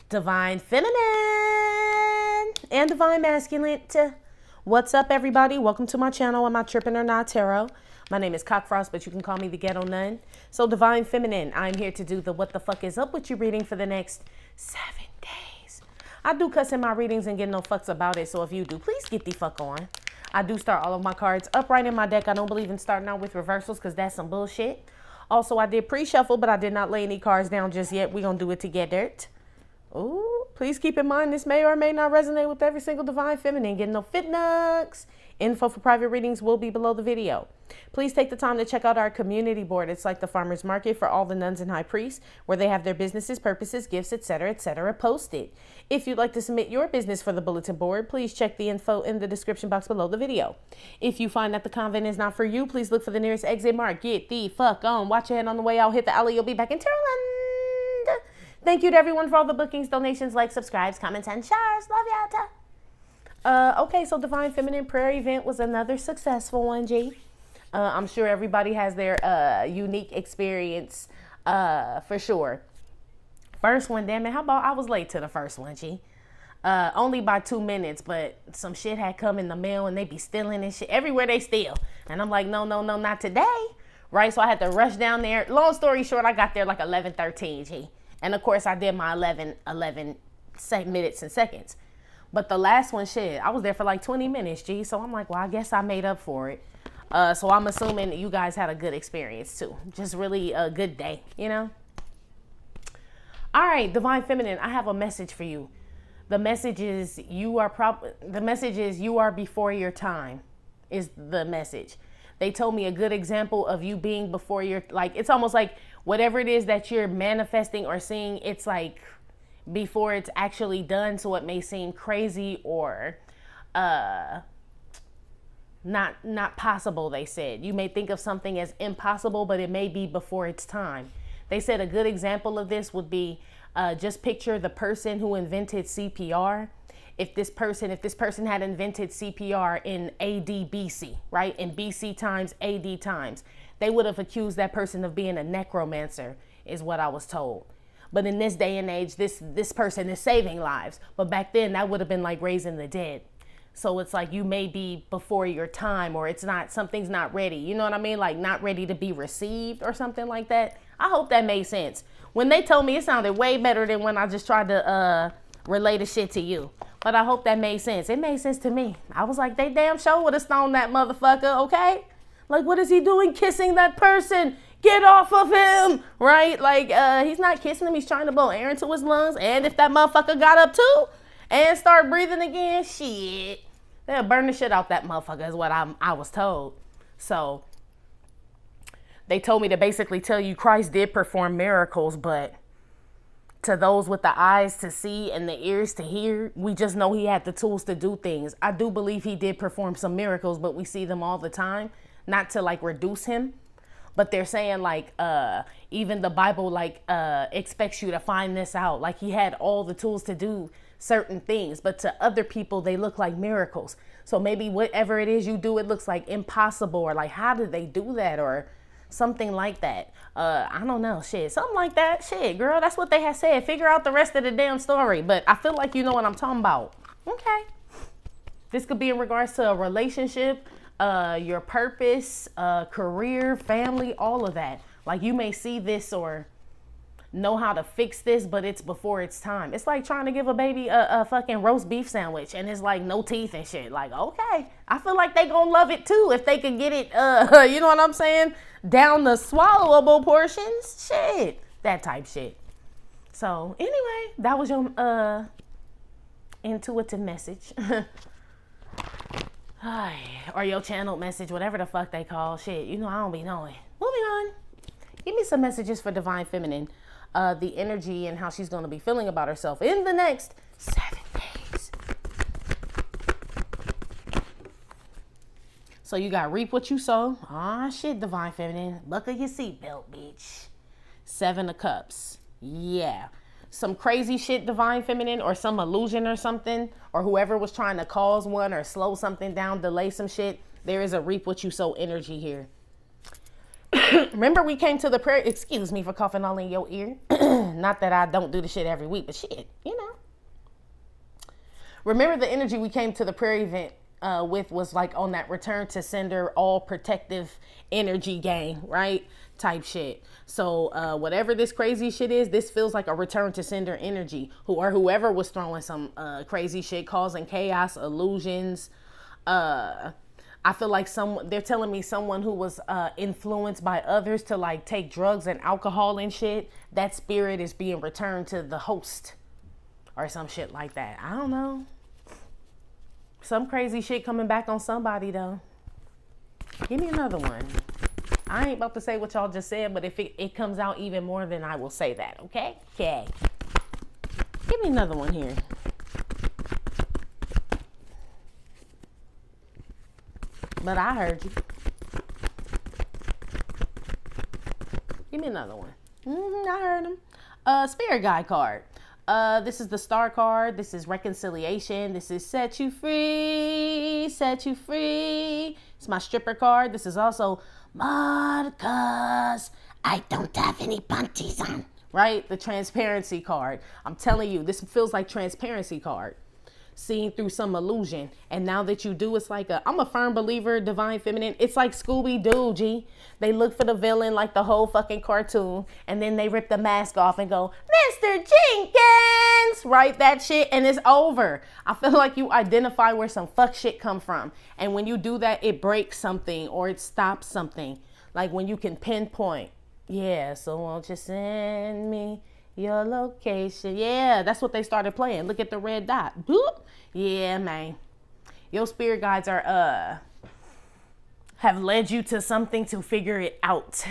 Divine Feminine and Divine Masculine. What's up, everybody? Welcome to my channel. I'm not tripping or not tarot. My name is Cockfrost, but you can call me the Ghetto Nun. So Divine Feminine, I'm here to do the what the fuck is up with you reading for the next 7 days. I do cuss in my readings and get no fucks about it. So if you do, please get the fuck on. I do start all of my cards upright in my deck. I don't believe in starting out with reversals because that's some bullshit. Also, I did pre-shuffle, but I did not lay any cards down just yet. We're going to do it together. Ooh, please keep in mind this may or may not resonate with every single Divine Feminine. Getting no fit nugs. Info for private readings will be below the video. Please take the time to check out our community board. It's like the farmer's market for all the nuns and high priests, where they have their businesses, purposes, gifts, etc., posted. If you'd like to submit your business for the bulletin board, please check the info in the description box below the video. If you find that the convent is not for you, please look for the nearest exit mark. Get the fuck on. Watch your head on the way out. Hit the alley. You'll be back in Terraland. Thank you to everyone for all the bookings, donations, likes, subscribes, comments, and shares. Love y'all. Okay, so Divine Feminine prayer event was another successful one, G. I'm sure everybody has their unique experience for sure. First one, damn it, how about I was late to the first one, G? Only by 2 minutes, but some shit had come in the mail and they be stealing and shit. Everywhere they steal. And I'm like, no, not today. Right, so I had to rush down there. Long story short, I got there like 11:13, G. And of course, I did my 11 minutes and seconds. But the last one, shit, I was there for like 20 minutes, G. So I'm like, well, I guess I made up for it. So I'm assuming that you guys had a good experience too. Just really a good day, you know? All right, Divine Feminine, I have a message for you. The message is you are before your time is the message. They told me a good example of you being before your, like, it's almost like whatever it is that you're manifesting or seeing, it's like before it's actually done. So it may seem crazy or not possible, they said. You may think of something as impossible, but it may be before its time. They said a good example of this would be just picture the person who invented CPR. If this person had invented CPR in AD BC, right? In BC times, AD times, they would have accused that person of being a necromancer, is what I was told. But in this day and age, this person is saving lives. But back then, that would have been like raising the dead. So it's like you may be before your time, or something's not ready. You know what I mean? Like not ready to be received or something like that. I hope that made sense. When they told me, it sounded way better than when I just tried to relay the shit to you. But I hope that made sense. It made sense to me. I was like, they damn sure would have stoned that motherfucker, okay? Like, what is he doing kissing that person? Get off of him, right? Like, he's not kissing him. He's trying to blow air into his lungs. And if that motherfucker got up too and start breathing again, shit, they'll burn the shit out that motherfucker is what I was told. So they told me to basically tell you Christ did perform miracles, but to those with the eyes to see and the ears to hear, we just know he had the tools to do things. I do believe he did perform some miracles, but we see them all the time. Not to like reduce him, but they're saying like even the Bible like expects you to find this out. Like he had all the tools to do certain things, but to other people they look like miracles. So maybe whatever it is you do, it looks like impossible, or like how did they do that, or something like that. I don't know, shit, something like that. Shit, girl, that's what they had said. Figure out the rest of the damn story. But I feel like you know what I'm talking about. Okay. This could be in regards to a relationship, your purpose, career, family, all of that. Like you may see this or know how to fix this, but it's before its time. It's like trying to give a baby a fucking roast beef sandwich and it's like no teeth and shit. Like, okay, I feel like they gonna love it too if they could get it, you know what I'm saying, down the swallowable portions. Shit, that type shit. So anyway, that was your intuitive message. Or your channeled message, whatever the fuck they call shit. You know, I don't be knowing. Moving on. Give me some messages for Divine Feminine. The energy and how she's going to be feeling about herself in the next 7 days. So you got reap what you sow. Ah, shit, Divine Feminine. Buckle your seatbelt, bitch. 7 of Cups. Yeah. Some crazy shit, Divine Feminine, or some illusion or something, or whoever was trying to cause one or slow something down, delay some shit. There is a reap what you sow energy here. Remember we came to the prayer, excuse me for coughing all in your ear. Not that I don't do the shit every week, but shit, you know. Remember the energy we came to the prayer event with was like on that return to sender, all protective energy gang, right? Type shit. So whatever this crazy shit is, this feels like a return to sender energy. Whoever was throwing some crazy shit, causing chaos, illusions. I feel like they're telling me someone who was influenced by others to like take drugs and alcohol and shit, that spirit is being returned to the host or some shit like that. I don't know. Some crazy shit coming back on somebody though. Give me another one. I ain't about to say what y'all just said, but if it comes out even more, then I will say that, okay? Okay. Give me another one here. But I heard you. Give me another one. I heard him. Spirit guide card. This is the star card. This is reconciliation. This is set you free. Set you free. It's my stripper card. This is also Marcus. I don't have any panties on. Right? The transparency card. I'm telling you, this feels like transparency card. Seeing through some illusion. And now that you do, it's like I'm a firm believer, divine feminine. It's like Scooby-Doo, G. They look for the villain like the whole fucking cartoon. And then they rip the mask off and go, Mr. Jenkins, right? That shit. And it's over. I feel like you identify where some fuck shit come from. And when you do that, it breaks something or it stops something. Like when you can pinpoint. Yeah, so won't you send me your location? Yeah, that's what they started playing. Look at the red dot. Boop. Yeah, man. Your spirit guides are have led you to something to figure it out.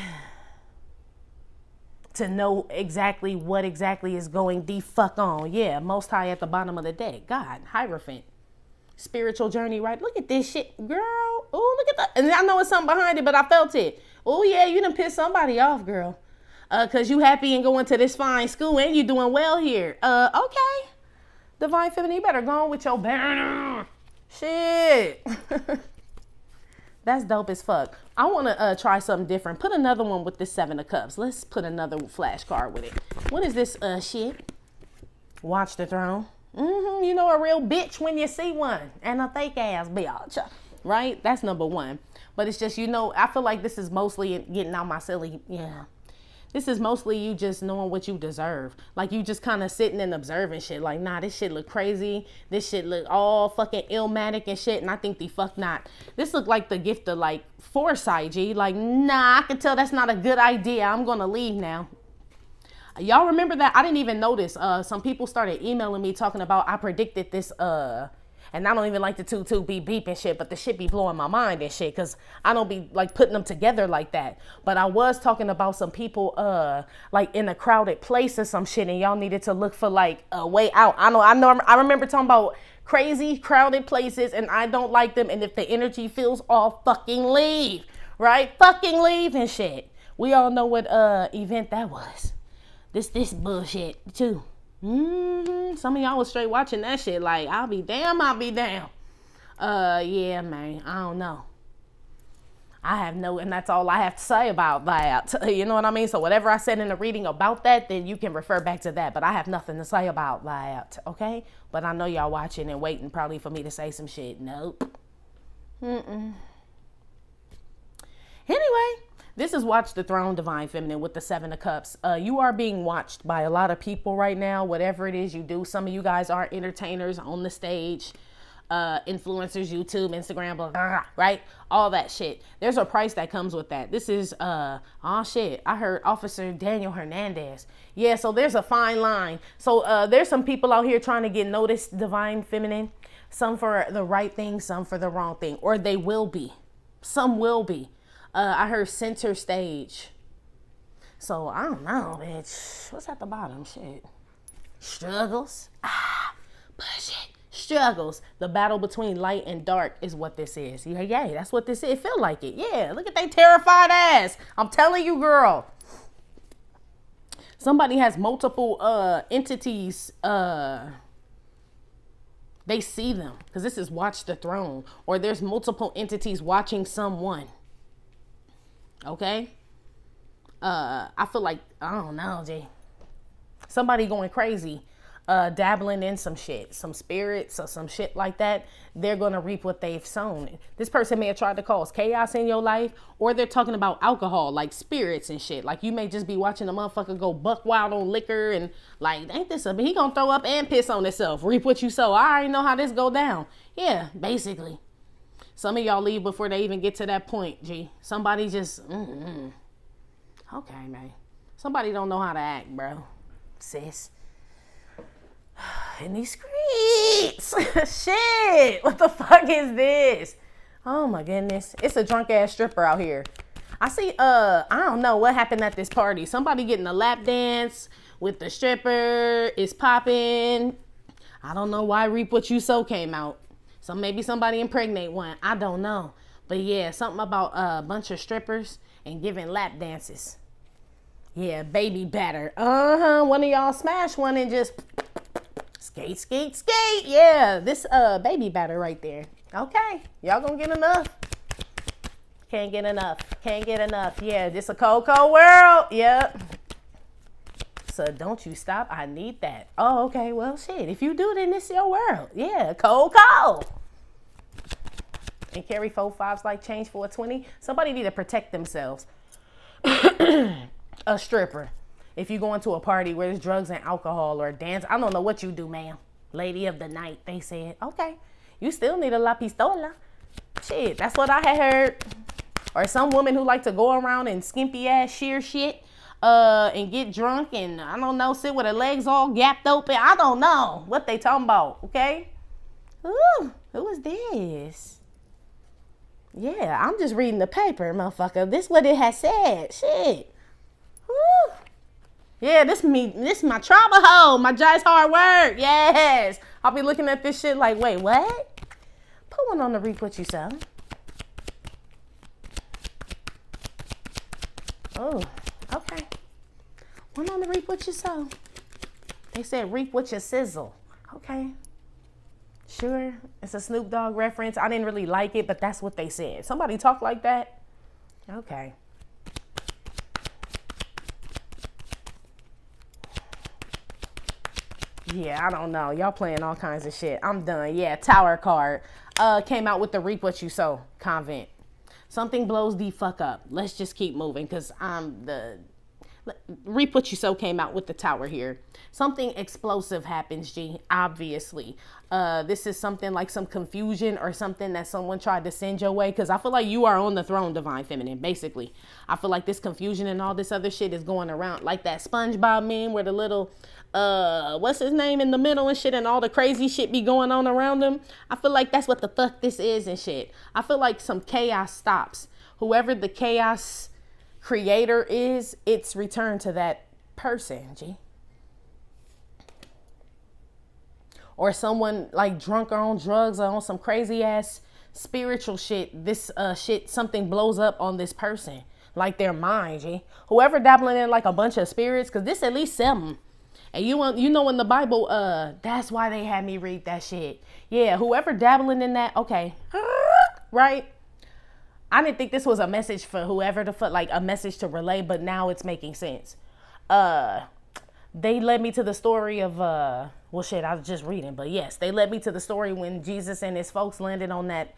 To know exactly what exactly is going the fuck on. Yeah, most high at the bottom of the deck. God, Hierophant. Spiritual journey, right? Look at this shit, girl. Oh, look at that. And I know it's something behind it, but I felt it. Oh, yeah, you done pissed somebody off, girl. Because you happy and going to this fine school and you doing well here. Okay. Divine Feminine, you better go on with your banner. Shit. That's dope as fuck. I want to try something different. Put another one with this 7 of Cups. Let's put another flashcard with it. What is this shit? Watch the Throne. You know a real bitch when you see one. And a fake ass bitch. Right? That's number 1. But it's just, you know, I feel like this is mostly getting out my silly, yeah. This is mostly you just knowing what you deserve. Like you just kind of sitting and observing shit. Like, nah, this shit look crazy. This shit look all fucking illmatic and shit. And I think the fuck not. This look like the gift of like foresight, G. Like, nah, I can tell that's not a good idea. I'm going to leave now. Y'all remember that? I didn't even notice. Some people started emailing me talking about I predicted this, and I don't even like the 2 be beeping shit, but the shit be blowing my mind and shit, because I don't be like putting them together like that. But I was talking about some people like in a crowded place or some shit, and y'all needed to look for like a way out. I remember talking about crazy crowded places, and I don't like them. And if the energy feels off, fucking leave, right? Fucking leave and shit. We all know what event that was. This bullshit too. Some of y'all was straight watching that shit like, I'll be damn. Yeah, man, I don't know. And that's all I have to say about that. You know what I mean? So whatever I said in the reading about that, then you can refer back to that. But I have nothing to say about that, okay? But I know y'all watching and waiting probably for me to say some shit. Nope. Anyway. This is Watch the Throne, Divine Feminine, with the 7 of Cups. You are being watched by a lot of people right now, whatever it is you do. Some of you guys are entertainers on the stage, influencers, YouTube, Instagram, blah, blah, blah, right? All that shit. There's a price that comes with that. This is, oh shit, I heard Officer Daniel Hernandez. Yeah, so there's a fine line. So there's some people out here trying to get noticed, Divine Feminine. Some for the right thing, some for the wrong thing. Or they will be. Some will be. I heard center stage. So, I don't know, bitch. What's at the bottom? Shit. Struggles. Push it. Struggles. The battle between light and dark is what this is. Yeah, that's what this is. It feel like it. Yeah, look at that terrified ass. I'm telling you, girl. Somebody has multiple entities. They see them. Because this is Watch the Throne. Or there's multiple entities watching someone. Okay? I feel like, I don't know, G. Somebody going crazy, dabbling in some shit, some spirits or some shit like that, they're going to reap what they've sown. This person may have tried to cause chaos in your life, or they're talking about alcohol, like spirits and shit. Like you may just be watching a motherfucker go buck wild on liquor and like, ain't this he gonna throw up and piss on himself. Reap what you sow. I already know how this go down. Yeah, basically. Some of y'all leave before they even get to that point, G. Somebody just, okay, man. Somebody don't know how to act, bro. Sis. In these streets. Shit. What the fuck is this? Oh my goodness. It's a drunk ass stripper out here. I see, I don't know what happened at this party. Somebody getting a lap dance with the stripper. It's popping. I don't know why Reap What You Sow came out. So maybe somebody impregnate one. I don't know. But yeah, something about a bunch of strippers and giving lap dances. Yeah, baby batter. One of y'all smash one and just skate, skate, skate. Yeah, this baby batter right there. Okay, y'all gonna get enough. Can't get enough. Can't get enough. Yeah, this a cold, cold world. Yep. So don't you stop. I need that. Oh, okay. Well, shit. If you do, then it's your world. Yeah, cold, cold. And carry 4 5s like change for a 20. Somebody need to protect themselves. A stripper. If you go into a party where there's drugs and alcohol or dance, I don't know what you do, ma'am. Lady of the night, they said. Okay. You still need a la pistola. Shit, that's what I had heard. Or some woman who like to go around in skimpy ass sheer shit. And get drunk and, I don't know, sit with her legs all gapped open. I don't know what they talking about, okay? Ooh, who is this? Yeah, I'm just reading the paper, motherfucker. This what it has said. Shit. Woo. Yeah, this my trauma hole. My Jai's hard work. Yes. I'll be looking at this shit like, wait, what? Put one on the Reap What You Sow. Oh, okay. One on the Reap What You Sow. They said reap what you sizzle. Okay. Sure. It's a Snoop Dogg reference. I didn't really like it, but that's what they said. Somebody talk like that? Okay. Yeah, I don't know. Y'all playing all kinds of shit. I'm done. Yeah, Tower card. Came out with the Reap What You Sow convent. Something blows the fuck up. Let's just keep moving because Reap What You Sow came out with the Tower here. Something explosive happens, G, obviously. This is something like some confusion or something that someone tried to send your way, because I feel like you are on the throne, Divine Feminine, basically. I feel like this confusion and all this other shit is going around, like that SpongeBob meme where the little, what's his name in the middle and shit, and all the crazy shit be going on around him. I feel like that's what the fuck this is and shit. I feel like some chaos stops. Whoever the chaos creator is, it's returned to that person, G. Or someone like drunk or on drugs or on some crazy ass spiritual shit. This shit, something blows up on this person, like their mind, G. Whoever dabbling in like a bunch of spirits, because this at least 7. And you know in the Bible, that's why they had me read that shit. Yeah, whoever dabbling in that, okay, right? I didn't think this was a message for whoever to put, like a message to relay, but now it's making sense. They led me to the story of, well, shit, I was just reading, but yes, they led me to the story when Jesus and his folks landed on that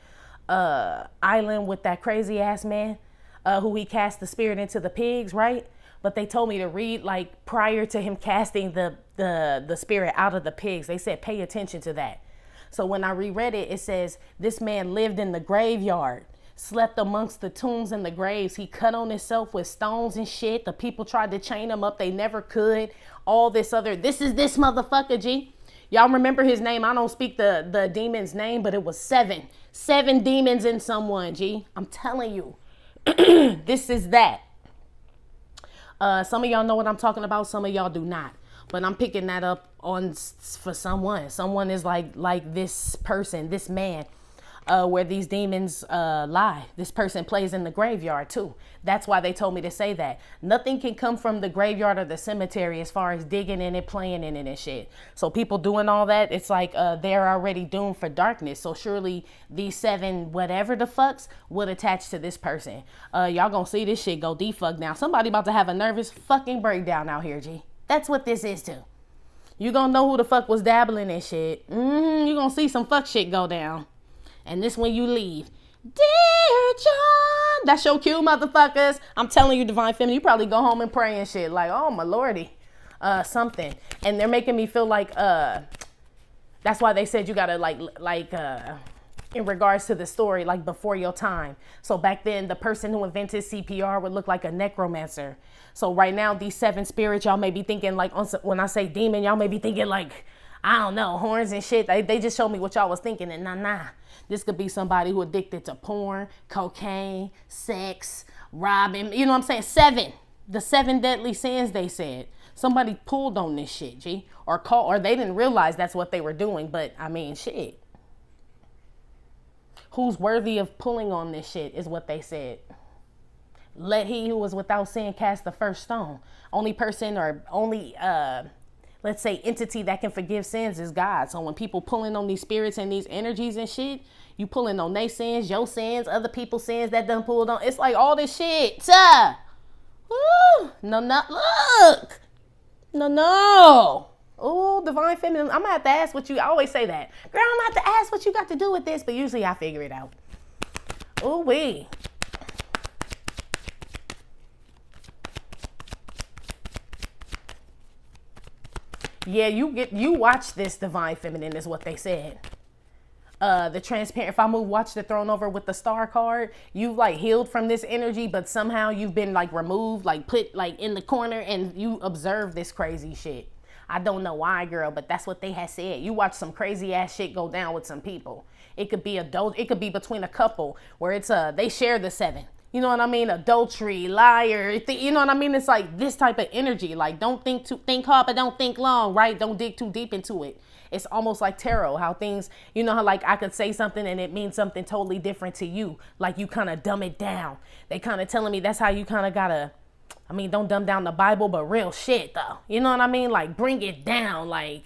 island with that crazy ass man who he cast the spirit into the pigs, right? But they told me to read like prior to him casting the spirit out of the pigs. They said, pay attention to that. So when I reread it, it says this man lived in the graveyard, slept amongst the tombs and the graves. He cut on himself with stones and shit. The people tried to chain him up. They never could. All this other, this is this motherfucker, G. Y'all remember his name? I don't speak the demon's name, but it was 7. 7 demons in someone, G. I'm telling you. This is that. Some of y'all know what I'm talking about. Some of y'all do not. But I'm picking that up on for someone. Someone is like this person, this man. where these demons lie. This person plays in the graveyard too. That's why they told me to say that. Nothing can come from the graveyard or the cemetery as far as digging in it, playing in it and shit. So people doing all that, it's like they're already doomed for darkness. So surely these 7 whatever the fucks would attach to this person. Y'all gonna see this shit go defuck now. Somebody about to have a nervous fucking breakdown out here, G. That's what this is too. You gonna know who the fuck was dabbling in shit. You gonna see some fuck shit go down. And this when you leave. Dear John. That's your cue, motherfuckers. I'm telling you, Divine Feminine, you probably go home and pray and shit. Like, oh, my lordy. Something. And they're making me feel like, that's why they said you gotta, in regards to the story, like before your time. So back then, the person who invented CPR would look like a necromancer. So right now, these 7 spirits, y'all may be thinking like, when I say demon, y'all may be thinking like, I don't know, horns and shit. They just showed me what y'all was thinking, and nah. This could be somebody who addicted to porn, cocaine, sex, robbing. You know what I'm saying? 7. The 7 deadly sins, they said. Somebody pulled on this shit, G. Or they didn't realize that's what they were doing. But, I mean, shit. Who's worthy of pulling on this shit is what they said. Let he who was without sin cast the first stone. Only person or only... let's say entity that can forgive sins is God. So when people pulling on these spirits and these energies and shit, you pulling on their sins, your sins, other people's sins that done pulled on. It's like all this shit. Woo! No, look. No. Oh, Divine Feminine. I'm gonna have to ask what you, I always say that. Girl, I'm gonna have to ask what you got to do with this, but usually I figure it out. Oh, wee. Yeah, you watch this, Divine Feminine, is what they said. The transparent, if I move, watch the throne over with the star card, you've like healed from this energy, but somehow you've been like removed, like put like in the corner, and you observe this crazy shit. I don't know why, girl, but that's what they had said. You watch some crazy ass shit go down with some people. It could be it could be between a couple where it's they share the 7. You know what I mean? Adultery, liar, you know what I mean? It's like this type of energy. Like, don't think hard, but don't think long, right? Don't dig too deep into it. It's almost like tarot, how things, you know how like I could say something and it means something totally different to you. Like you kind of dumb it down. They kind of telling me that's how you kind of gotta, I mean, don't dumb down the Bible, but real shit though. You know what I mean? Like bring it down. Like,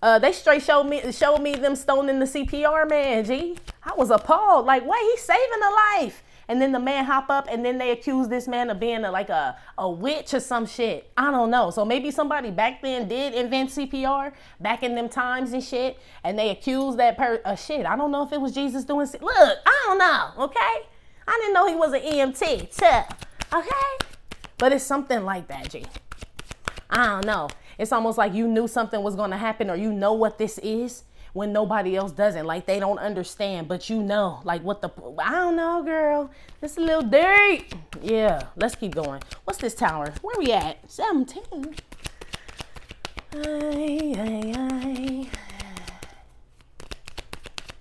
they straight showed me them stoning the CPR man, G. I was appalled. Like, wait, he's saving a life. And then the man hop up and then they accuse this man of being like a witch or some shit. I don't know. So maybe somebody back then did invent CPR back in them times and shit. And they accused that shit. I don't know if it was Jesus doing Look, I don't know. Okay. I didn't know he was an EMT. Okay. But it's something like that, G. I don't know. It's almost like you knew something was going to happen, or you know what this is when nobody else doesn't. Like they don't understand, but you know, like what I don't know, girl. It's a little deep. Yeah, let's keep going. What's this tower? Where we at? 17.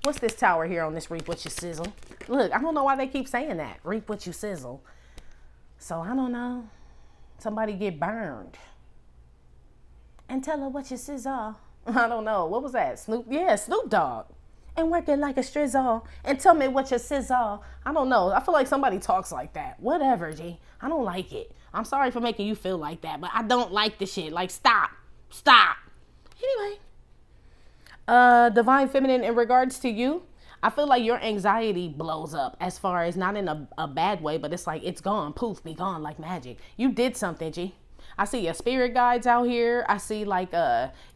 What's this tower here on this reap what you sizzle? Look, I don't know why they keep saying that. Reap what you sizzle. So I don't know. Somebody get burned. And tell her what you sizzle. I don't know. What was that? Snoop? Yeah, Snoop Dogg. And working like a strizzle. And tell me what you sizzle. I don't know. I feel like somebody talks like that. Whatever, G. I don't like it. I'm sorry for making you feel like that, but I don't like the shit. Like, stop. Anyway. Divine Feminine, in regards to you, I feel like your anxiety blows up, as far as not in a bad way, but it's like it's gone. Poof, be gone like magic. You did something, G. I see your spirit guides out here. I see like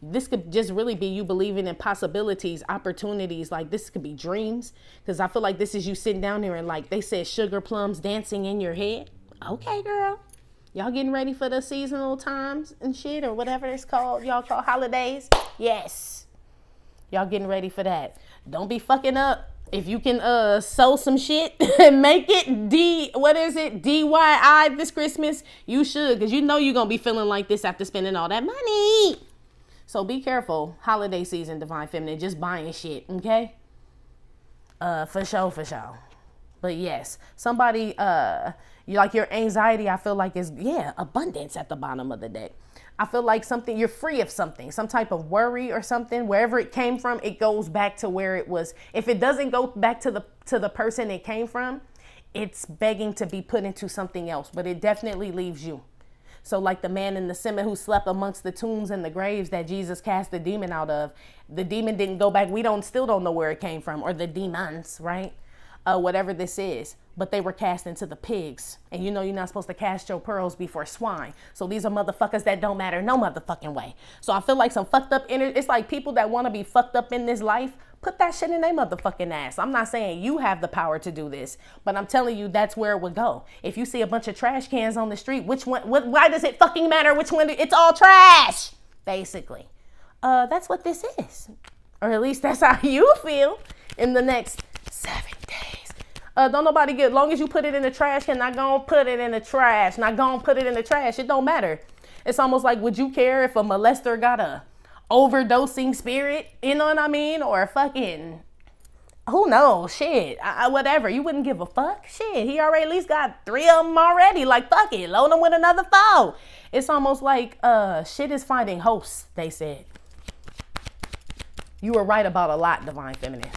this could just really be you believing in possibilities, opportunities. Like this could be dreams, because I feel like this is you sitting down here and like they said sugar plums dancing in your head. Okay, girl. Y'all getting ready for the seasonal times and shit, or whatever it's called. Y'all call holidays. Yes. Y'all getting ready for that. Don't be fucking up. If you can sew some shit and make it DIY this Christmas, you should, because you know you're going to be feeling like this after spending all that money. So be careful. Holiday season, Divine Feminine. Just buying shit, okay? For sure. But yes, somebody, like your anxiety, I feel like is, abundance at the bottom of the deck. I feel like something, you're free of something, some type of worry or something. Wherever it came from, it goes back to where it was. If it doesn't go back to the person it came from, it's begging to be put into something else, but it definitely leaves you. So like the man in the cemetery who slept amongst the tombs and the graves that Jesus cast the demon out of, the demon didn't go back. We still don't know where it came from, or the demons, right? Whatever this is, but they were cast into the pigs. And you know you're not supposed to cast your pearls before swine. So these are motherfuckers that don't matter no motherfucking way. So I feel like some fucked up it's like people that want to be fucked up in this life, put that shit in their motherfucking ass. I'm not saying you have the power to do this, but I'm telling you that's where it would go. If you see a bunch of trash cans on the street, which one, why does it fucking matter which one? It's all trash, basically. That's what this is. Or at least that's how you feel in the next 7 days. Don't nobody get, long as you put it in the trash can, not gonna put it in the trash, not gonna put it in the trash. It don't matter. It's almost like, would you care if a molester got a overdosing spirit? You know what I mean? Or a fucking, who knows? Shit, whatever. You wouldn't give a fuck. Shit, he already at least got 3 of them already. Like, fuck it, load him with another 4. It's almost like shit is finding hosts, they said. You were right about a lot, Divine Feminine.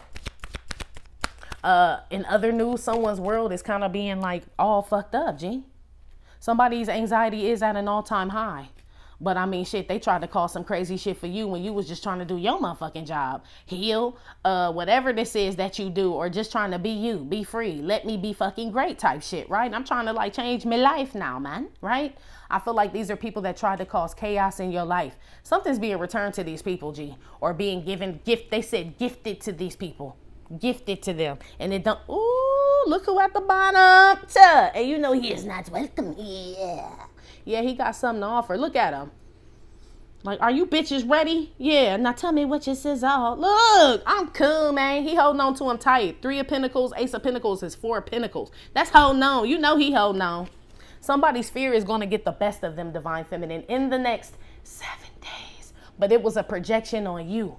In other news, someone's world is kind of being like all fucked up, G. Somebody's anxiety is at an all-time high. But I mean, shit, they tried to call some crazy shit for you when you was just trying to do your motherfucking job. Heal, whatever this is that you do, or just trying to be you, be free, let me be fucking great type shit, right? I'm trying to like change my life now, man, right? I feel like these are people that tried to cause chaos in your life. Something's being returned to these people, G, or being given they said gifted to these people. Gifted to them, and it don't. Ooh, look who at the bottom, and you know he is not welcome here. Yeah, he got something to offer. Look at him. Like, are you bitches ready? Yeah, now tell me what your sizzle. Look, I'm cool, man. He holding on to him tight. 3 of Pentacles, Ace of Pentacles is 4 of Pentacles. That's holding on. You know he holding on. Somebody's fear is going to get the best of them, Divine Feminine, in the next 7 days. But it was a projection on you.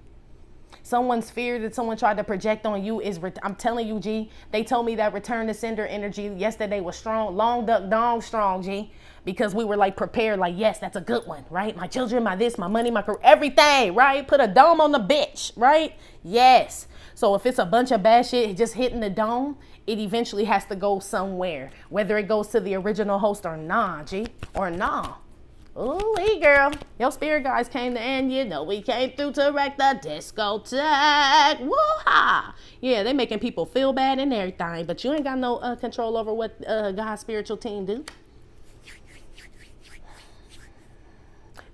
Someone's fear that someone tried to project on you is, I'm telling you, G, they told me that return to sender energy yesterday was strong, long duck dong strong, G, because we were like prepared, like, yes, that's a good one, right? My children, my this, my money, my career, everything, right? Put a dome on the bitch, right? Yes. So if it's a bunch of bad shit just hitting the dome, it eventually has to go somewhere, whether it goes to the original host or nah, G, or nah. Ooh, hey girl, your spirit guys came to end. You know we came through to wreck the discotheque. Woo-ha! Yeah, they making people feel bad and everything, but you ain't got no control over what God's spiritual team do.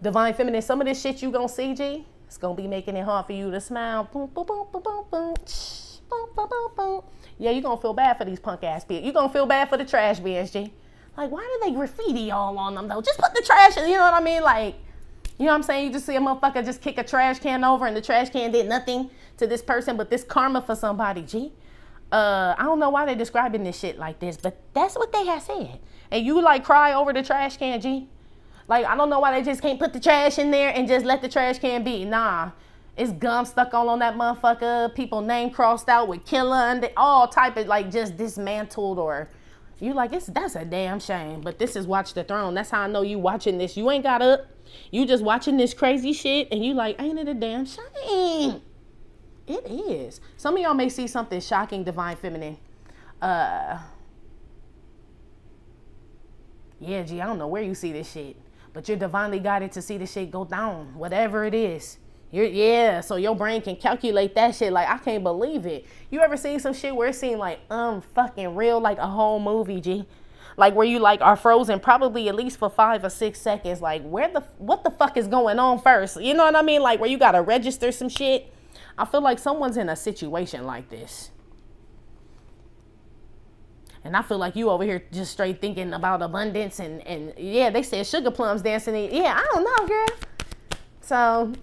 Divine Feminine, some of this shit you gonna see, G, it's gonna be making it hard for you to smile. Boom, boom, boom, boom, boom, boom. Boom, boom, boom, boom. Yeah, you gonna feel bad for these punk ass people. You gonna feel bad for the trash bins, G. Like, why do they graffiti all on them, though? Just put the trash in, you know what I mean? Like, you know what I'm saying? You just see a motherfucker just kick a trash can over and the trash can did nothing to this person, but this karma for somebody, G. I don't know why they're describing this shit like this, but that's what they have said. And you, like, cry over the trash can, G. Like, I don't know why they just can't put the trash in there and just let the trash can be. Nah. It's gum stuck all on that motherfucker. People name crossed out with killer and all type of, like, just dismantled or... You like, that's a damn shame. But this is Watch the Throne. That's how I know you watching this. You ain't got up. You just watching this crazy shit. And you like, ain't it a damn shame? It is. Some of y'all may see something shocking, Divine Feminine. Yeah, G, I don't know where you see this shit. But you're divinely guided to see this shit go down. Whatever it is. Yeah, so your brain can calculate that shit. Like, I can't believe it. You ever seen some shit where it seemed like fucking real, like a whole movie, G? Like where you like are frozen probably at least for 5 or 6 seconds. Like what the fuck is going on first? You know what I mean? Like where you gotta register some shit. I feel like someone's in a situation like this. And I feel like you over here just straight thinking about abundance and yeah, they said sugar plums dancing in. Yeah, I don't know, girl. So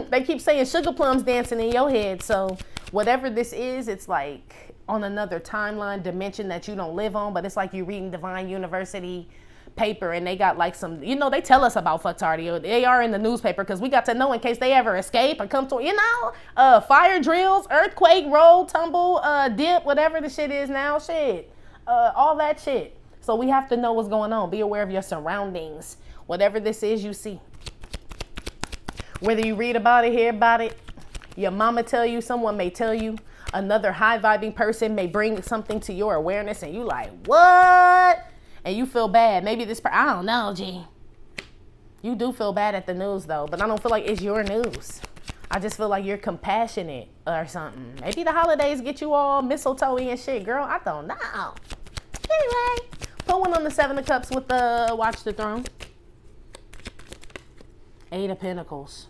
they keep saying sugar plums dancing in your head. So whatever this is, it's like on another timeline, dimension that you don't live on. But it's like you reading Divine University paper and they got like some, you know, they tell us about fucktardy. They are in the newspaper because we got to know in case they ever escape or come to, you know, fire drills, earthquake, roll, tumble, dip, whatever the shit is now, shit, all that shit. So we have to know what's going on. Be aware of your surroundings. Whatever this is you see. Whether you read about it, hear about it, your mama tell you, someone may tell you, another high vibing person may bring something to your awareness and you like, what? And you feel bad. Maybe this, I don't know, G. You do feel bad at the news though, but I don't feel like it's your news. I just feel like you're compassionate or something. Maybe the holidays get you all mistletoe-y and shit, girl. I don't know. Anyway, put one on the 7 of Cups with the Watch the Throne. 8 of Pentacles.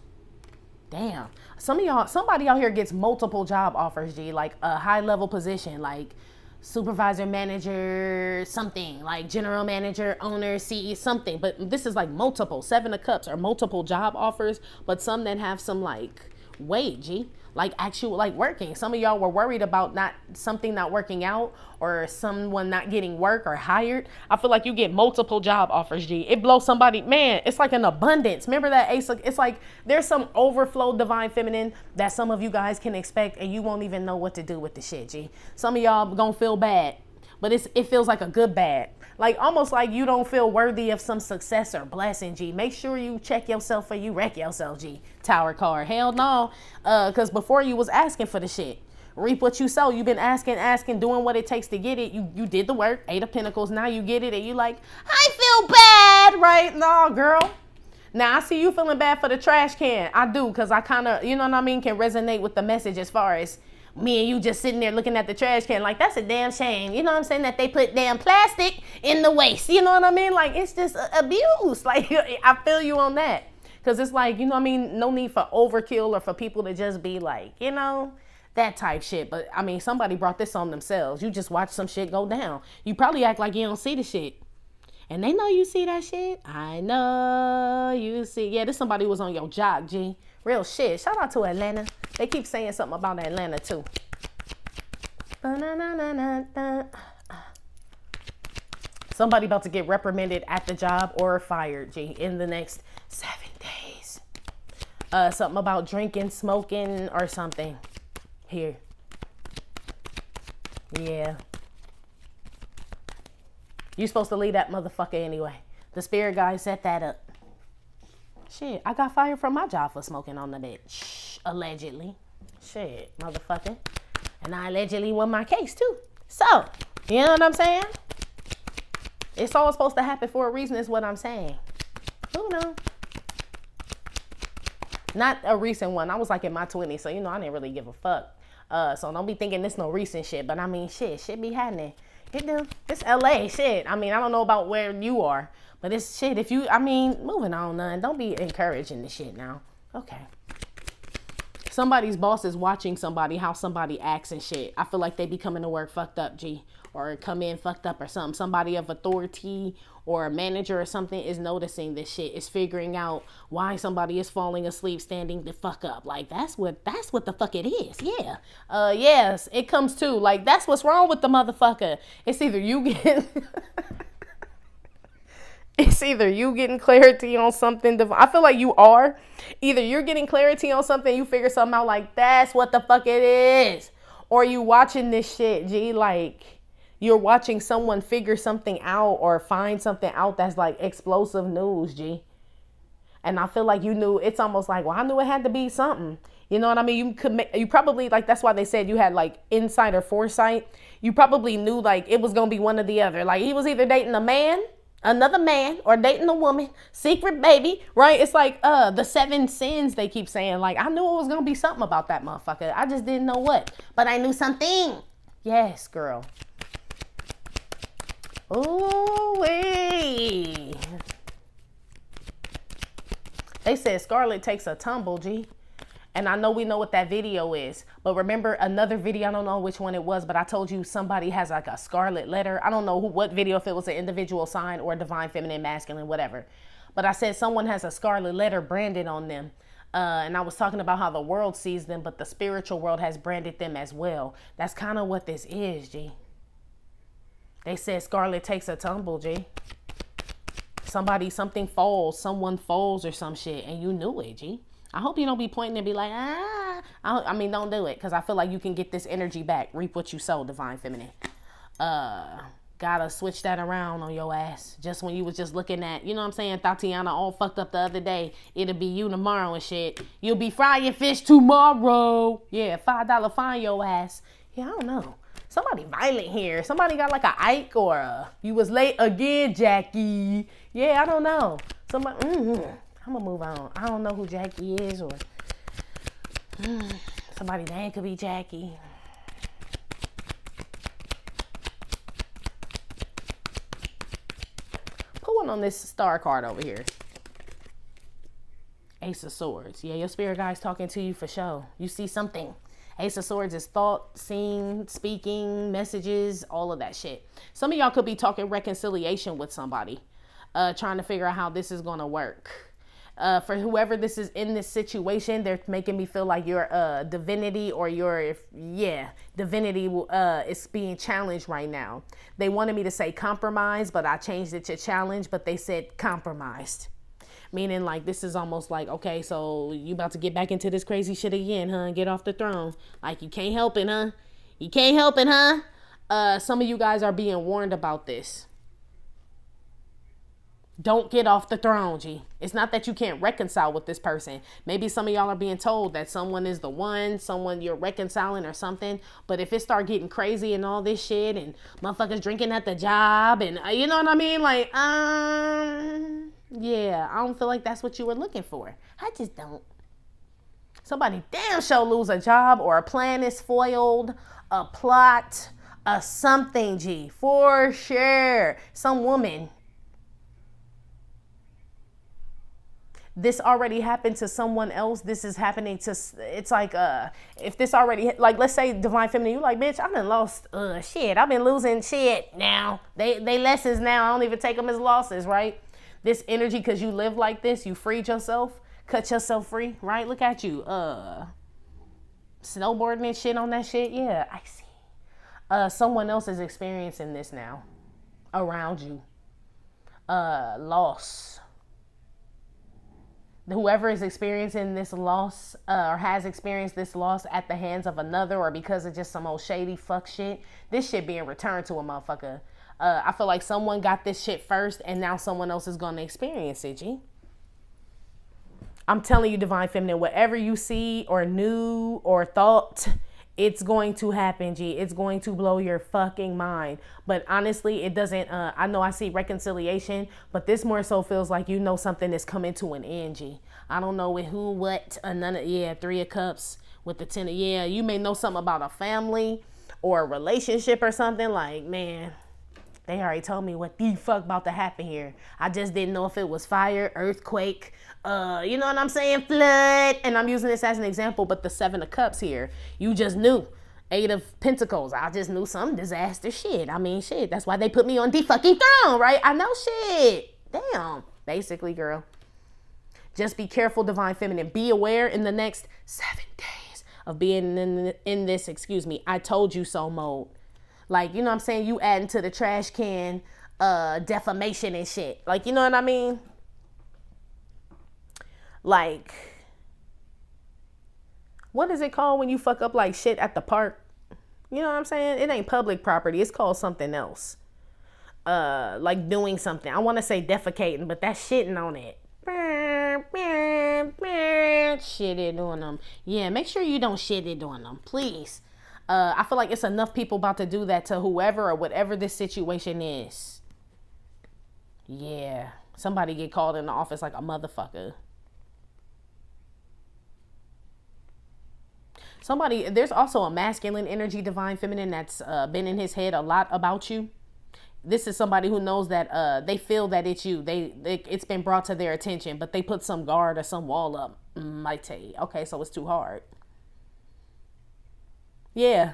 Damn. Somebody out here gets multiple job offers, G. Like a high-level position, like supervisor, manager, something. Like general manager, owner, CE, something. But this is like multiple. 7 of Cups are multiple job offers, but some that have some like weight, G. Like actual, like working. Some of y'all were worried about something not working out or someone not getting work or hired. I feel like you get multiple job offers, G. It blows somebody, man, it's like an abundance. Remember that Ace of, it's like there's some overflow divine feminine that some of you guys can expect and you won't even know what to do with the shit, G. Some of y'all gonna feel bad, but it feels like a good bad. Like almost like you don't feel worthy of some success or blessing, G. Make sure you check yourself or you wreck yourself, G. Tower card. Hell no. Because before you was asking for the shit. Reap what you sow. You've been asking, doing what it takes to get it. You did the work. 8 of Pentacles. Now you get it and you like, I feel bad, right? No, girl. Now I see you feeling bad for the trash can. I do, because I kind of, you know what I mean, can resonate with the message as far as me and you just sitting there looking at the trash can like, that's a damn shame. You know what I'm saying? That they put damn plastic in the waste. You know what I mean? Like, it's just abuse. Like, I feel you on that. Because it's like, you know what I mean? No need for overkill or for people to just be like, you know, that type shit. But, I mean, somebody brought this on themselves. You just watch some shit go down. You probably act like you don't see the shit. And they know you see that shit. I know you see. Yeah, this somebody was on your job, G. Real shit. Shout out to Atlanta. They keep saying something about Atlanta, too. Somebody about to get reprimanded at the job or fired, G, in the next 7 days. Something about drinking, smoking, or something. Here. Yeah. You supposed to leave that motherfucker anyway. The spirit guy set that up. Shit, I got fired from my job for smoking on the bed. Shh, allegedly. Shit, motherfucker. And I allegedly won my case too. So, you know what I'm saying? It's all supposed to happen for a reason is what I'm saying. Who knows? Not a recent one. I was like in my 20s, so you know I didn't really give a fuck. So don't be thinking this no recent shit. But I mean, shit be happening. It do. It's LA, shit. I mean, I don't know about where you are, but it's shit. If you, I mean, moving on, none. Don't be encouraging the shit now. Okay. Somebody's boss is watching somebody, how somebody acts and shit. I feel like they be coming to work fucked up, G. Or come in fucked up or something. Somebody of authority or a manager or something is noticing this shit. Is figuring out why somebody is falling asleep, standing the fuck up. Like, that's what the fuck it is. Yeah. Yes, it comes to. Like, that's what's wrong with the motherfucker. It's either you get... It's either you getting clarity on something. I feel like you are. Either you're getting clarity on something, you figure something out like, that's what the fuck it is. Or you watching this shit, G, like... You're watching someone figure something out or find something out that's like explosive news, G. And I feel like you knew, it's almost like, well, I knew it had to be something. You know what I mean? You probably, like, that's why they said you had like insider foresight. You probably knew like it was going to be one or the other. Like he was either dating a man, another man, or dating a woman, secret baby, right? It's like the 7 sins they keep saying. Like, I knew it was going to be something about that motherfucker. I just didn't know what, but I knew something. Yes, girl. Ooh-wee. They said Scarlett takes a tumble, G. And I know we know what that video is. But remember another video, I don't know which one it was, but I told you somebody has like a scarlet letter. I don't know what video, if it was an individual sign or divine feminine, masculine, whatever. But I said someone has a scarlet letter branded on them. And I was talking about how the world sees them, but the spiritual world has branded them as well. That's kind of what this is, G. They said Scarlett takes a tumble, G. Something falls, someone falls or some shit, and you knew it, G. I hope you don't be pointing and be like, ah. I mean, don't do it, because I feel like you can get this energy back. Reap what you sow, divine feminine. gotta switch that around on your ass. Just when you was just looking at, you know what I'm saying, Tatiana all fucked up the other day. It'll be you tomorrow and shit. You'll be frying fish tomorrow. Yeah, $5 fine your ass. Yeah, I don't know. Somebody violent here. Somebody got like a Ike or a, you was late again, Jackie. Yeah, I don't know. Somebody, I'm gonna move on. I don't know who Jackie is or somebody name could be Jackie. Put one on this star card over here. Ace of Swords. Yeah, your spirit guide's talking to you for sure. You see something. Ace of Swords is thought, seeing, speaking, messages, all of that shit. Some of y'all could be talking reconciliation with somebody, trying to figure out how this is going to work. For whoever this is in this situation, they're making me feel like your divinity or your, divinity is being challenged right now. They wanted me to say compromise, but I changed it to challenge, but they said compromised. Meaning like this is almost like, okay, so you about to get back into this crazy shit again, huh? Get off the throne. Like you can't help it, huh? You can't help it, huh? Some of you guys are being warned about this. Don't get off the throne, G. It's not that you can't reconcile with this person. Maybe some of y'all are being told that someone is the one, someone you're reconciling or something. But if it start getting crazy and all this shit and motherfuckers drinking at the job and you know what I mean? Like, yeah, I don't feel like that's what you were looking for. I just don't. Somebody damn sure lose a job or a plan is foiled, a plot, a something, G, for sure. Some woman. This already happened to someone else. This is happening to, it's like, if this already, like, let's say Divine Feminine, you like, bitch, I done lost, shit. I've been losing shit now. They lessons now. I don't even take them as losses, right? This energy, because you live like this, you freed yourself, cut yourself free, right? Look at you, snowboarding and shit on that shit. Yeah, I see. Someone else is experiencing this now around you. Loss. Whoever is experiencing this loss or has experienced this loss at the hands of another or because of just some old shady fuck shit, this shit being returned to a motherfucker. I feel like someone got this shit first and now someone else is going to experience it, G. I'm telling you, Divine Feminine, whatever you see or knew or thought, it's going to happen, G. It's going to blow your fucking mind. But honestly, it doesn't, I know I see reconciliation, but this more so feels like you know something is coming to an end, G. I don't know with who, what, none of, yeah, 3 of Cups with the 10 of, yeah, you may know something about a family or a relationship or something like, man, they already told me what the fuck about to happen here. I just didn't know if it was fire, earthquake, you know what I'm saying? Flood. And I'm using this as an example, but the 7 of Cups here, you just knew. 8 of Pentacles, I just knew some disaster shit. I mean, shit, that's why they put me on the fucking throne, right? I know shit. Damn. Basically, girl. Just be careful, Divine Feminine. Be aware in the next 7 days of being in this, I told you so mode. Like, you know what I'm saying? You adding to the trash can defamation and shit. Like, you know what I mean? Like, what is it called when you fuck up like shit at the park? You know what I'm saying? It ain't public property. It's called something else. Like doing something. I want to say defecating, but that's shitting on it. Shit it on them. Yeah, make sure you don't shit it on them, please. I feel like it's enough people about to do that to whoever or whatever this situation is. Yeah. Somebody get called in the office like a motherfucker. Somebody, there's also a masculine energy, Divine Feminine, that's been in his head a lot about you. This is somebody who knows that they feel that it's you. It's been brought to their attention, but they put some guard or some wall up. Might tell you. Okay, so it's too hard. Yeah.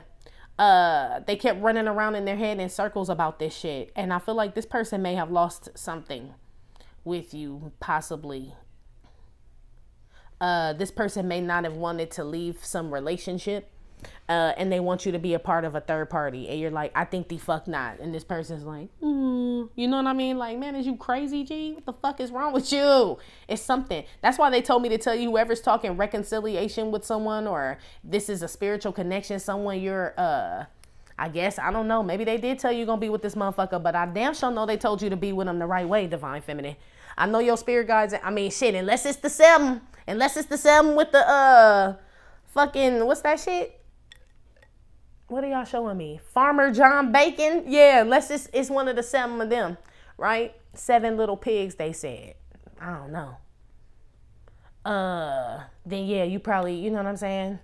They kept running around in their head in circles about this shit. And I feel like this person may have lost something with you, possibly. This person may not have wanted to leave some relationship. And they want you to be a part of a third party. And you're like, I think the fuck not. And this person's like, you know what I mean? Like, man, is you crazy, G? What the fuck is wrong with you? It's something. That's why they told me to tell you, whoever's talking reconciliation with someone, or this is a spiritual connection, someone you're I guess, I don't know. Maybe they did tell you you're going to be with this motherfucker, but I damn sure know they told you to be with him the right way, Divine Feminine. I know your spirit guides, I mean, shit, unless it's the 7. Unless it's the 7 with the, fucking, what's that shit? What are y'all showing me? Farmer John Bacon? Yeah, unless it's one of the 7 of them, right? 7 little pigs, they said. I don't know. Then yeah, you probably, you know what I'm saying?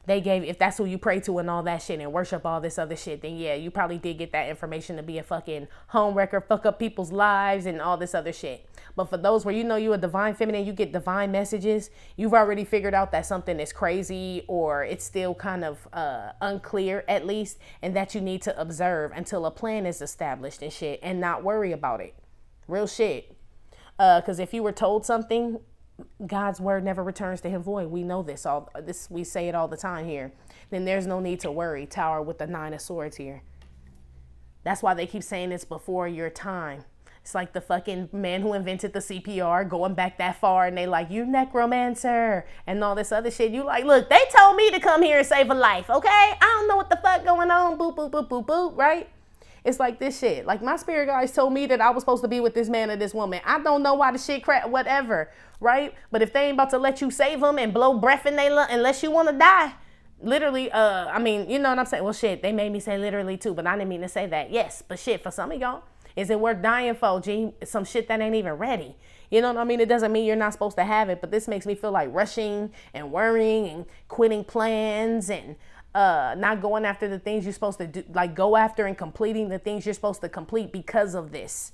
They gave, if that's who you pray to and all that shit and worship all this other shit, then yeah, you probably did get that information to be a fucking homewrecker, fuck up people's lives and all this other shit. But for those where you know you're a divine feminine, you get divine messages, you've already figured out that something is crazy or it's still kind of unclear at least, and that you need to observe until a plan is established and shit and not worry about it. Real shit. Because if you were told something, God's word never returns to him void. We know this. We say it all the time here. Then there's no need to worry. Tower with the 9 of Swords here. That's why they keep saying it's before your time. It's like the fucking man who invented the CPR going back that far, and they like, you necromancer and all this other shit. You like, look, they told me to come here and save a life, okay? I don't know what the fuck going on. Boop, boop, boop, boop, boop, right? It's like this shit. Like my spirit guides told me that I was supposed to be with this man or this woman. I don't know why the shit crap, whatever, right? But if they ain't about to let you save them and blow breath in their lungs, unless you want to die, literally, I mean, you know what I'm saying? Well, shit, they made me say literally too, but I didn't mean to say that. Yes, but shit, for some of y'all, is it worth dying for, G? Some shit that ain't even ready. You know what I mean? It doesn't mean you're not supposed to have it, but this makes me feel like rushing and worrying and quitting plans and not going after the things you're supposed to do, like go after and completing the things you're supposed to complete because of this.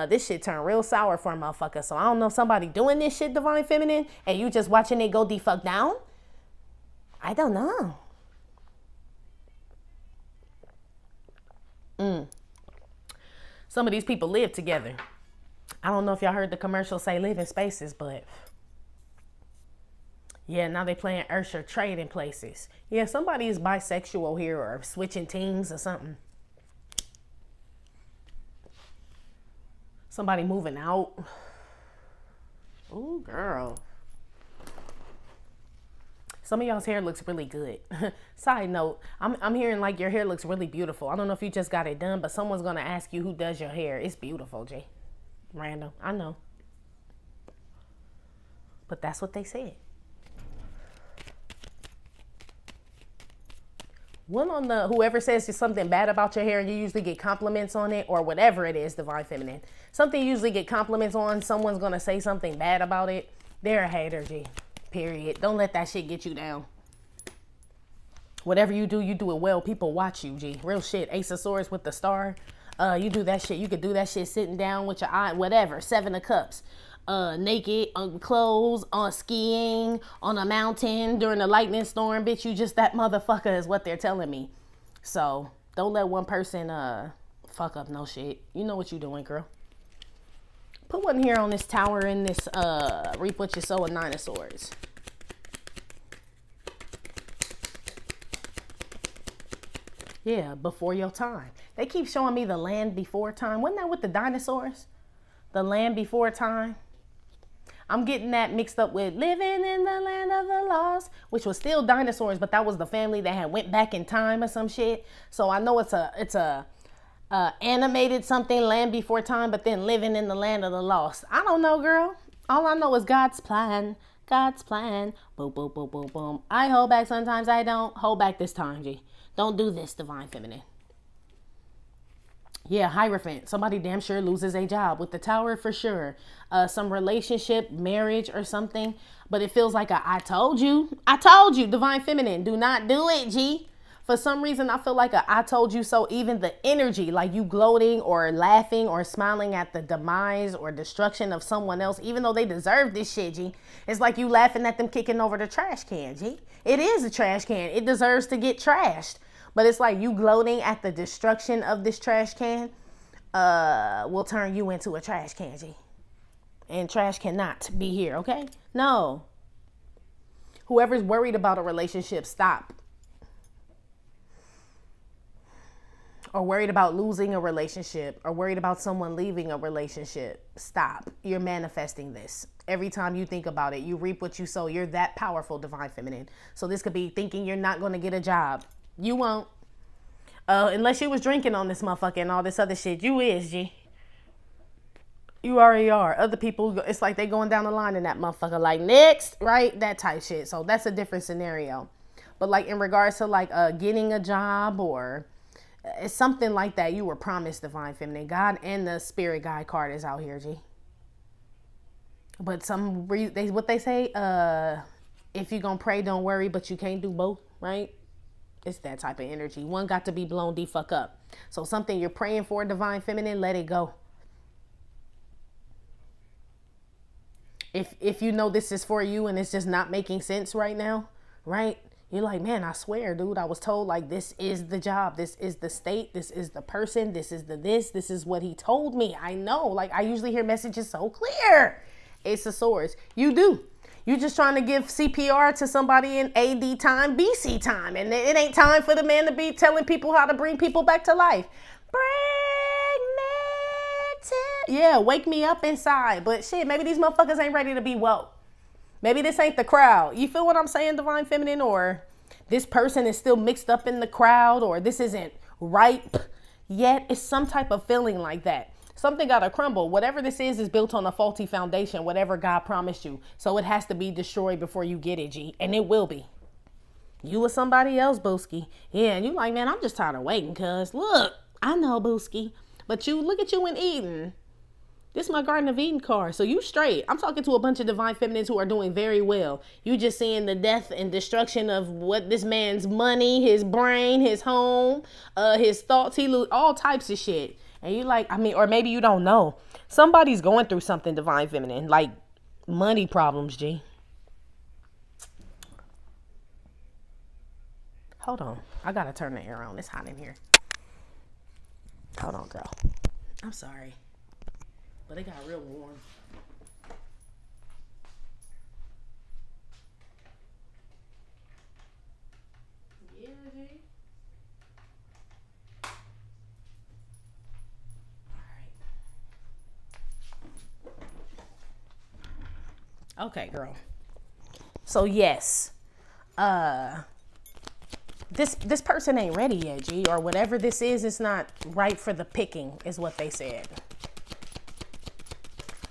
This shit turned real sour for a motherfucker. So I don't know if somebody doing this shit, Divine Feminine, and you just watching it go the fuck down. I don't know. Some of these people live together. I don't know if y'all heard the commercial say live in spaces, but yeah, now they playing Ursher trading places. Yeah, somebody is bisexual here or switching teams or something. Somebody moving out. Ooh, girl. Some of y'all's hair looks really good. Side note, I'm hearing like your hair looks really beautiful. I don't know if you just got it done, but someone's going to ask you who does your hair. It's beautiful, Jay. Random. I know. But that's what they said. One on the, whoever says something bad about your hair and you usually get compliments on it or whatever it is, Divine Feminine. Something you usually get compliments on, someone's going to say something bad about it. They're a hater, G. Period. Don't let that shit get you down. Whatever you do it well. People watch you, G. Real shit. Ace of Swords with the star. You do that shit. You could do that shit sitting down with your eye, whatever. 7 of Cups. Naked, on clothes, on skiing, on a mountain during a lightning storm, bitch, you just that motherfucker is what they're telling me. So don't let one person fuck up no shit. You know what you doing, girl. Put one here on this tower in this reap what you sow, a 9 of Swords. Yeah, before your time. They keep showing me the land before time. Wasn't that with the dinosaurs? The land before time. I'm getting that mixed up with living in the land of the lost, which was still dinosaurs, but that was the family that had went back in time or some shit. So I know it's a animated something, land before time, but then living in the land of the lost. I don't know, girl. All I know is God's plan. God's plan. Boom, boom, boom, boom, boom. I hold back sometimes. I don't. Hold back this time, G. Don't do this, Divine Feminine. Yeah, Hierophant. Somebody damn sure loses a job with the tower for sure. Some relationship, marriage or something. But it feels like I told you. I told you, Divine Feminine. Do not do it, G. For some reason, I feel like I told you so. Even the energy, like you gloating or laughing or smiling at the demise or destruction of someone else, even though they deserve this shit, G. It's like you laughing at them kicking over the trash can, G. It is a trash can. It deserves to get trashed. But it's like you gloating at the destruction of this trash can will turn you into a trash can, G. And trash cannot be here, okay? No. Whoever's worried about a relationship, stop. Or worried about losing a relationship, or worried about someone leaving a relationship, stop. You're manifesting this. Every time you think about it, you reap what you sow. You're that powerful, Divine Feminine. So this could be thinking you're not going to get a job. You won't. Unless you was drinking on this motherfucker and all this other shit. You is, G. You already are. Other people, it's like they going down the line in that motherfucker. Like, next, right? That type shit. So that's a different scenario. But like in regards to like getting a job or it's something like that, you were promised divine feminine. God and the spirit guide card is out here, G. But what they say, if you're gonna pray, don't worry, but you can't do both, right? It's that type of energy. One got to be blown the fuck up. So something you're praying for, divine feminine, let it go. If you know this is for you and it's just not making sense right now, right? You're like, man, I swear, dude, I was told like this is the job. This is the state. This is the person. This is this is what he told me. I know. Like, I usually hear messages so clear. Ace of Swords. You do. You're just trying to give CPR to somebody in AD time, BC time. And it ain't time for the man to be telling people how to bring people back to life. Yeah, wake me up inside. But shit, maybe these motherfuckers ain't ready to be woke. Maybe this ain't the crowd. You feel what I'm saying, divine feminine? Or this person is still mixed up in the crowd, or this isn't ripe yet. It's some type of feeling like that. Something got to crumble. Whatever this is built on a faulty foundation, whatever God promised you. So it has to be destroyed before you get it, G. And it will be. You or somebody else, Booski. Yeah, and you like, man, I'm just tired of waiting, cuz. Look, I know, Booski. But you, look at you in Eden. This is my Garden of Eden card. So you straight. I'm talking to a bunch of divine feminines who are doing very well. You just seeing the death and destruction of what this man's money, his brain, his home, his thoughts. He lose all types of shit. And you like, I mean, or maybe you don't know. Somebody's going through something, divine feminine, like money problems, G. Hold on. I got to turn the air on. It's hot in here. Hold on, girl. I'm sorry. But it got real warm. Yeah, G. All right. Okay, girl. So yes, this person ain't ready yet, G, or whatever this is, it's not right for the picking, is what they said.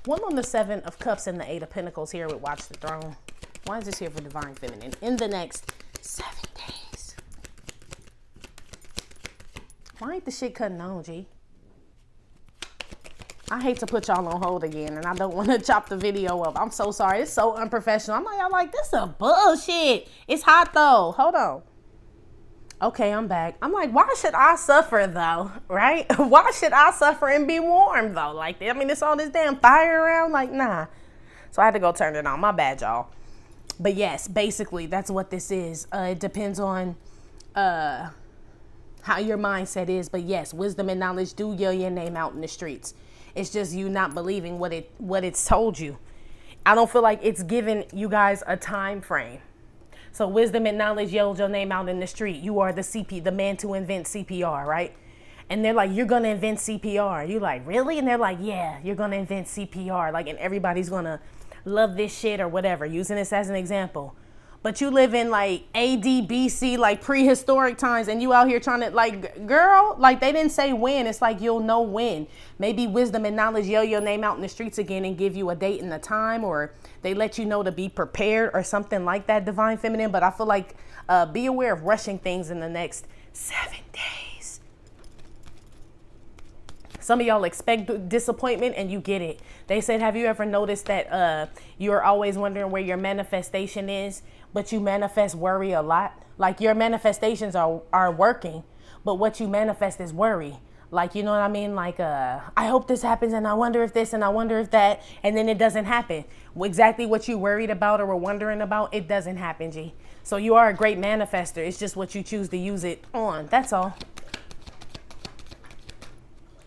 One on the 7 of Cups and the 8 of Pentacles here with Watch the Throne. Why is this here for divine feminine? In the next 7 days. Why ain't the shit cutting on, G? I hate to put y'all on hold again, and I don't want to chop the video up. I'm so sorry. It's so unprofessional. I'm like, this is a bullshit. It's hot, though. Hold on. Okay, I'm back. I'm like, why should I suffer, though? Right? Why should I suffer and be warm, though? Like, I mean, it's all this damn fire around. Like, nah. So I had to go turn it on. My bad, y'all. But yes, basically, that's what this is. It depends on how your mindset is. But yes, wisdom and knowledge do yell your name out in the streets. It's just you not believing what it's told you. I don't feel like it's giving you guys a time frame. So wisdom and knowledge yelled your name out in the street. You are the man to invent CPR, right? And they're like, you're going to invent CPR. You like, really? And they're like, yeah, you're going to invent CPR. Like, and everybody's going to love this shit or whatever, using this as an example. But you live in like AD, BC, like prehistoric times, and you out here trying to, like, girl, like they didn't say when. It's like you'll know when. Maybe wisdom and knowledge yell your name out in the streets again and give you a date and a time, or they let you know to be prepared or something like that, divine feminine. But I feel like be aware of rushing things in the next 7 days. Some of y'all expect disappointment and you get it. They said, have you ever noticed that you're always wondering where your manifestation is, but you manifest worry a lot? Like your manifestations are working, but what you manifest is worry. Like, you know what I mean? Like, I hope this happens and I wonder if this and I wonder if that, and then it doesn't happen. Exactly what you worried about or were wondering about, it doesn't happen, G. So you are a great manifester. It's just what you choose to use it on. That's all.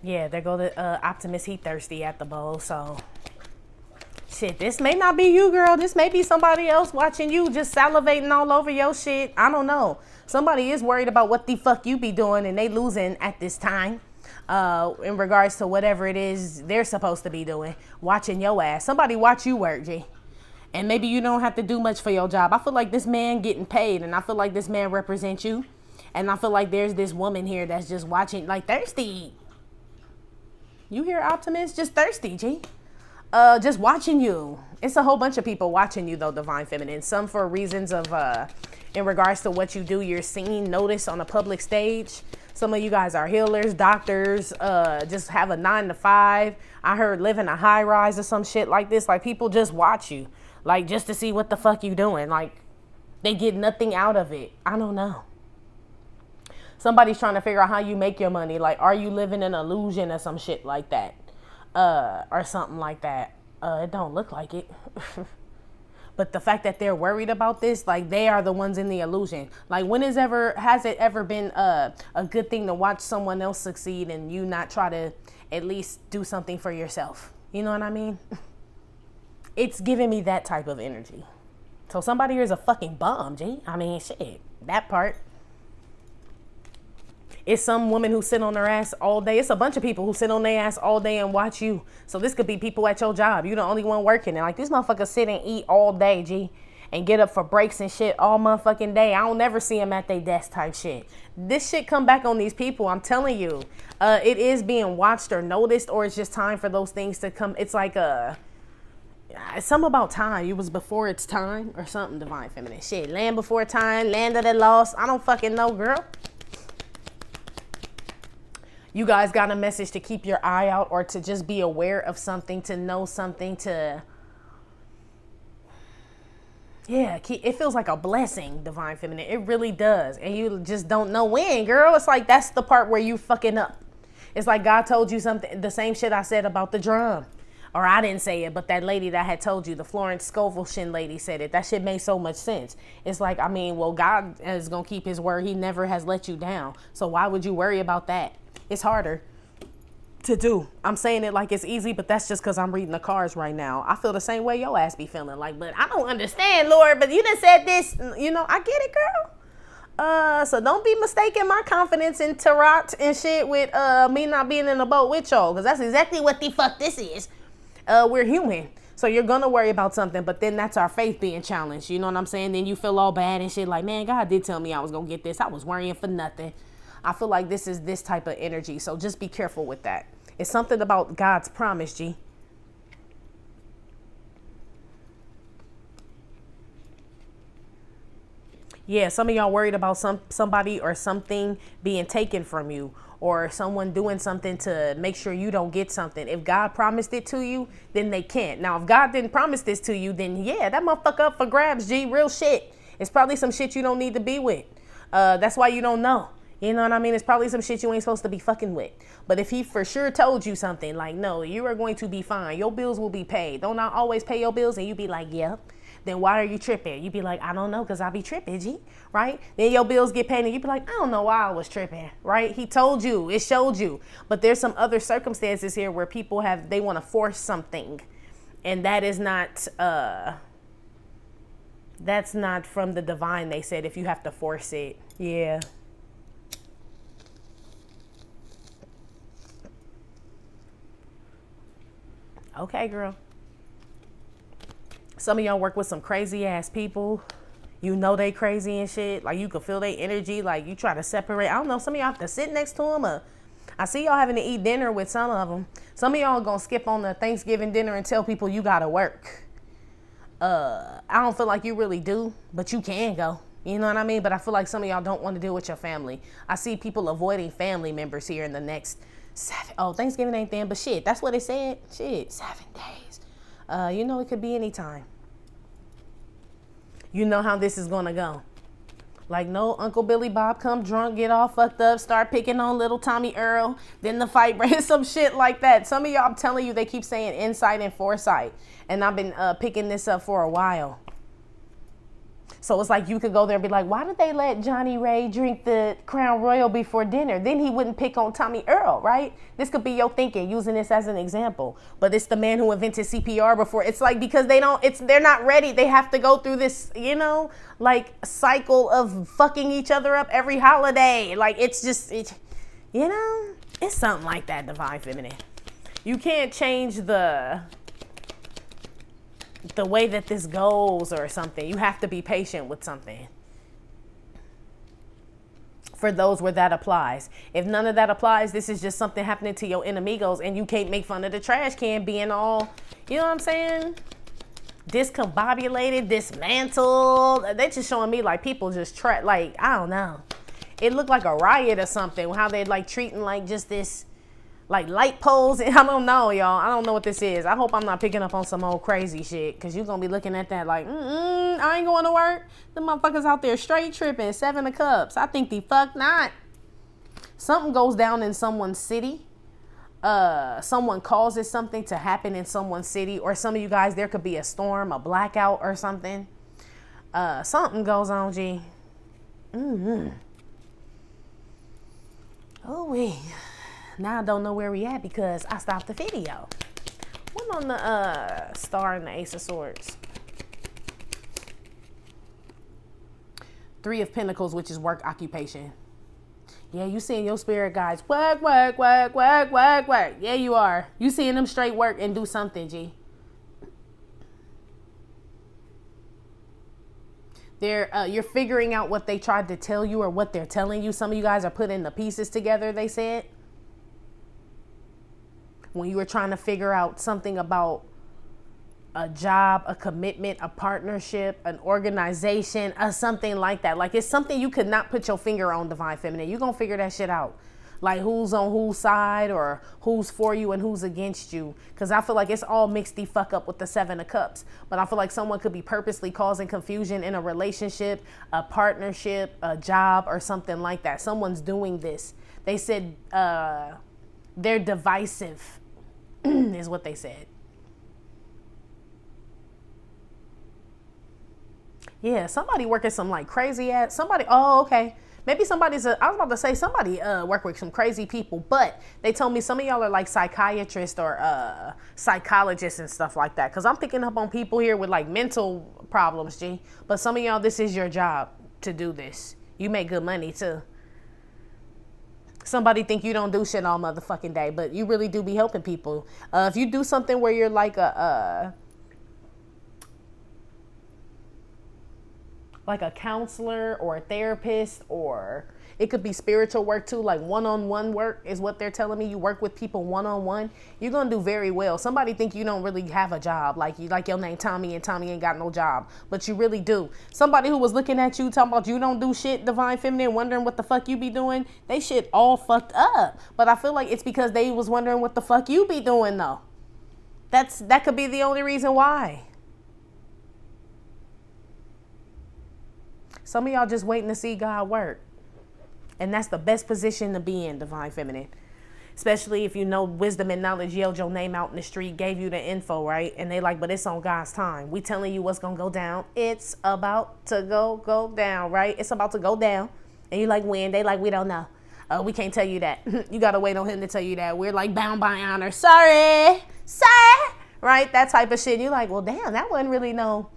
Yeah, there go the Optimus. He thirsty at the bowl, so shit, this may not be you, girl. This may be somebody else watching you just salivating all over your shit. I don't know. Somebody is worried about what the fuck you be doing and they losing at this time in regards to whatever it is they're supposed to be doing, watching your ass. Somebody watch you work, G. And maybe you don't have to do much for your job. I feel like this man getting paid, and I feel like this man represents you. And I feel like there's this woman here that's just watching, like, thirsty. You hear Optimus? Just thirsty, G. Just watching you. It's a whole bunch of people watching you, though, Divine Feminine. Some for reasons of, in regards to what you do, you're seen, noticed on a public stage. Some of you guys are healers, doctors, just have a 9 to 5. I heard live in a high rise or some shit like this. Like, people just watch you, like, just to see what the fuck you doing. Like, they get nothing out of it. I don't know. Somebody's trying to figure out how you make your money. Like, are you living an illusion or some shit like that? Or something like that. It don't look like it. But the fact that they're worried about this, like, they are the ones in the illusion. Like, has it ever been a good thing to watch someone else succeed and you not try to at least do something for yourself? You know what I mean? It's giving me that type of energy. So somebody here is a fucking bum, G. I mean, shit, that part. It's some woman who sit on their ass all day. It's a bunch of people who sit on their ass all day and watch you. So this could be people at your job. You're the only one working. And like, these motherfuckers sit and eat all day, G. And get up for breaks and shit all motherfucking day. I don't never see them at their desk type shit. This shit come back on these people. I'm telling you. It is being watched or noticed, or it's just time for those things to come. It's like it's something about time. It was before its time or something, Divine Feminine. Shit, land before time, land of the lost. I don't fucking know, girl. You guys got a message to keep your eye out or to just be aware of something, to know something, to... Yeah, it feels like a blessing, Divine Feminine. It really does. And you just don't know when, girl. It's like that's the part where you fucking up. It's like God told you something, the same shit I said about the drum. Or I didn't say it, but that lady that had told you, the Florence Scovel Shin lady said it. That shit made so much sense. It's like, I mean, well, God is going to keep his word. He never has let you down. So why would you worry about that? It's harder to do. I'm saying it like it's easy, but that's just because I'm reading the cards right now. I feel the same way your ass be feeling. Like, but I don't understand, Lord, but you done said this. You know, I get it, girl. So don't be mistaking my confidence in Tarot and shit with me not being in the boat with y'all, because that's exactly what the fuck this is. We're human. So you're going to worry about something, but then that's our faith being challenged. You know what I'm saying? Then you feel all bad and shit like, man, God did tell me I was going to get this. I was worrying for nothing. I feel like this is this type of energy. So just be careful with that. It's something about God's promise, G. Yeah, some of y'all worried about somebody or something being taken from you, or someone doing something to make sure you don't get something. If God promised it to you, then they can't. Now, if God didn't promise this to you, then yeah, that motherfucker up for grabs, G. Real shit. It's probably some shit you don't need to be with. That's why you don't know. You know what I mean? It's probably some shit you ain't supposed to be fucking with. But if he for sure told you something like, no, you are going to be fine. Your bills will be paid. Don't I always pay your bills? And you be like, yep. Then why are you tripping? You be like, I don't know, because I be tripping, G, right? Then your bills get paid and you be like, I don't know why I was tripping, right? He told you, it showed you. But there's some other circumstances here where people they want to force something. And that is not, that's not from the divine. They said if you have to force it, yeah. Okay, girl. Some of y'all work with some crazy ass people. You know they crazy and shit. Like you can feel their energy. Like you try to separate. I don't know. Some of y'all have to sit next to them. Or I see y'all having to eat dinner with some of them. Some of y'all gonna skip on the Thanksgiving dinner and tell people you gotta work. I don't feel like you really do, but you can go. You know what I mean? But I feel like some of y'all don't want to deal with your family. I see people avoiding family members here in the next 7. Oh, Thanksgiving ain't then, but shit, that's what it said. Shit, 7 days. You know, it could be any time. You know how this is going to go. Like, no, Uncle Billy Bob come drunk, get all fucked up, start picking on little Tommy Earl. Then the fight breaks, some shit like that. Some of y'all, I'm telling you, they keep saying insight and foresight. And I've been picking this up for a while. So it's like you could go there and be like, why did they let Johnny Ray drink the Crown Royal before dinner? Then he wouldn't pick on Tommy Earl, right? This could be your thinking, using this as an example. But it's the man who invented CPR before. It's like because they're not ready. They have to go through this, you know, like cycle of fucking each other up every holiday. Like it's just, you know, it's something like that, Divine Feminine. You can't change the way that this goes or something. You have to be patient with something. for those where that applies. If none of that applies, this is just something happening to your enemigos, and you can't make fun of the trash can being all, you know what I'm saying, discombobulated, dismantled. They're just showing me like people just like, I don't know. It looked like a riot or something, how they like treating like just this like light poles. I don't know, y'all. I don't know what this is. I hope I'm not picking up on some old crazy shit, because you're going to be looking at that like, I ain't going to work. The motherfuckers out there straight tripping, 7 of cups. I think the fuck not. Something goes down in someone's city. Someone causes something to happen in someone's city, or some of you guys, there could be a storm, a blackout or something. Something goes on, G. Oh, wait. Now I don't know where we at because I stopped the video. What on the star and the Ace of Swords? 3 of Pentacles, which is work occupation. Yeah, you seeing your spirit guides work, work, work, work, work, work. Yeah, you are. You seeing them straight work and do something, G. You're figuring out what they tried to tell you or what they're telling you. Some of you guys are putting the pieces together, they said. When you were trying to figure out something about a job, a commitment, a partnership, an organization, or something like that. Like, it's something you could not put your finger on, Divine Feminine. You're going to figure that shit out. Like, who's on whose side, or who's for you and who's against you. Because I feel like it's all mixed the fuck up with the 7 of Cups. But I feel like someone could be purposely causing confusion in a relationship, a partnership, a job, or something like that. Someone's doing this. They said they're divisive. Is what they said. Yeah, somebody working some like crazy ass, somebody, oh, okay. Maybe somebody's, I was about to say somebody work with some crazy people, but they told me some of y'all are like psychiatrists or psychologists and stuff like that. Cause I'm picking up on people here with like mental problems, G. But some of y'all, this is your job to do this. You make good money too. Somebody think you don't do shit all motherfucking day, but you really do be helping people. If you do something where you're like a counselor or a therapist, or it could be spiritual work too, like one-on-one work is what they're telling me. You work with people one-on-one, you're gonna do very well. Somebody think you don't really have a job, like you, like your name Tommy, and Tommy ain't got no job, but you really do. Somebody who was looking at you talking about you don't do shit, Divine Feminine, wondering what the fuck you be doing, they shit all fucked up. But I feel like it's because they was wondering what the fuck you be doing though. That could be the only reason why. Some of y'all just waiting to see God work. And that's the best position to be in, Divine Feminine. Especially if you know wisdom and knowledge yelled your name out in the street, gave you the info, right? And they like, but it's on God's time. We telling you what's going to go down. It's about to go down, right? It's about to go down. And you like, when? They like, we don't know. We can't tell you that. You got to wait on him to tell you that. We're like bound by honor. Sorry. Right? That type of shit. You're like, well, damn, that wasn't really no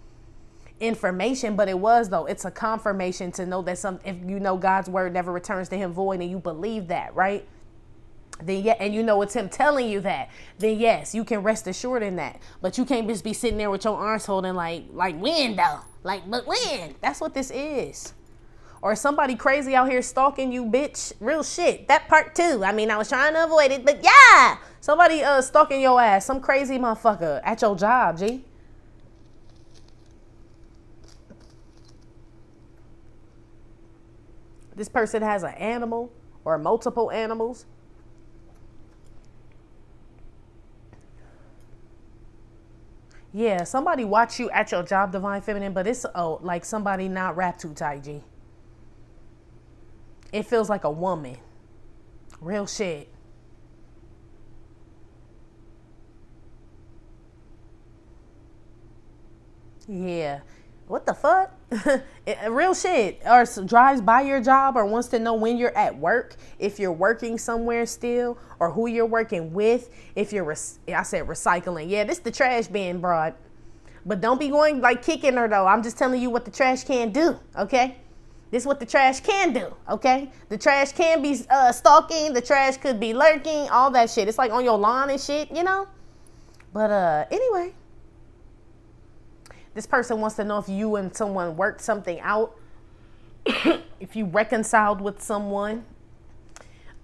information, but it was though. It's a confirmation to know that if you know God's word never returns to him void, and you believe that, right? Then yeah, and you know it's him telling you that, then yes, you can rest assured in that. But you can't just be sitting there with your arms holding like when though? Like, but when? That's what this is. Or somebody crazy out here stalking you, bitch. Real shit. That part too. I mean, I was trying to avoid it, but yeah. Somebody stalking your ass. Some crazy motherfucker at your job, G. This person has an animal or multiple animals. Yeah, somebody watch you at your job, Divine Feminine, but it's like somebody not wrapped too tight, G. It feels like a woman. Real shit. Yeah. What the fuck? Real shit. Or drives by your job, or wants to know when you're at work, if you're working somewhere still, or who you're working with. If you're, I said recycling. Yeah, this the trash bin, broad. But don't be going like kicking her though. I'm just telling you what the trash can do, okay? This is what the trash can do, okay? The trash can be stalking. The trash could be lurking, all that shit. It's like on your lawn and shit, you know? But anyway. This person wants to know if you and someone worked something out, if you reconciled with someone,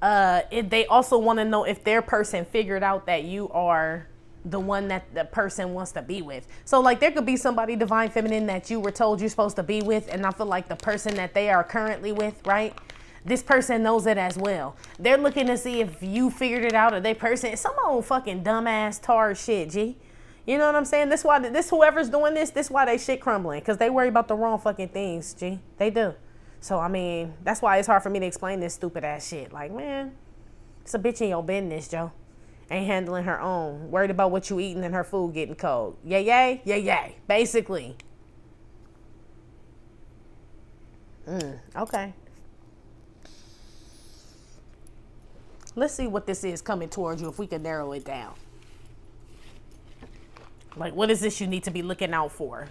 they also want to know if their person figured out that you are the one that the person wants to be with. So like there could be somebody divine feminine that you were told you're supposed to be with, and I feel like the person that they are currently with, right? This person knows it as well. They're looking to see if you figured it out or they person. Some old fucking dumbass tar shit, G. You know what I'm saying? This why whoever's doing this why they shit crumbling, because they worry about the wrong fucking things, G. They do. So I mean, that's why it's hard for me to explain this stupid ass shit. Like, man, it's a bitch in your business, Joe. Ain't handling her own. Worried about what you eating and her food getting cold. Yay, yay, yay, yay. Basically. Okay. Let's see what this is coming towards you, if we can narrow it down. Like, what is this you need to be looking out for?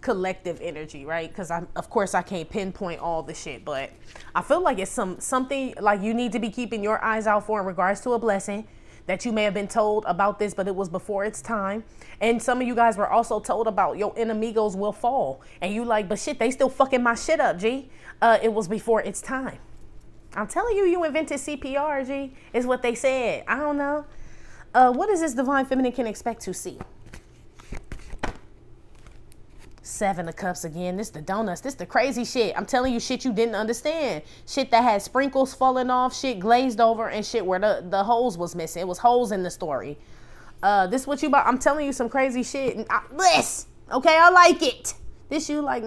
Collective energy, right? Because of course I can't pinpoint all the shit, but I feel like it's something like you need to be keeping your eyes out for in regards to a blessing that you may have been told about this, but it was before its time. And some of you guys were also told about your enemigos will fall, and you like, but shit, they still fucking my shit up, G. It was before its time. I'm telling you, you invented CPR, G, is what they said. I don't know. What is this divine feminine can expect to see? Seven of Cups again. This the donuts. This the crazy shit. I'm telling you, shit you didn't understand. Shit that had sprinkles falling off, shit glazed over, and shit where the holes was missing. It was holes in the story. This what you about. I'm telling you some crazy shit. And this, okay, I like it. This you like,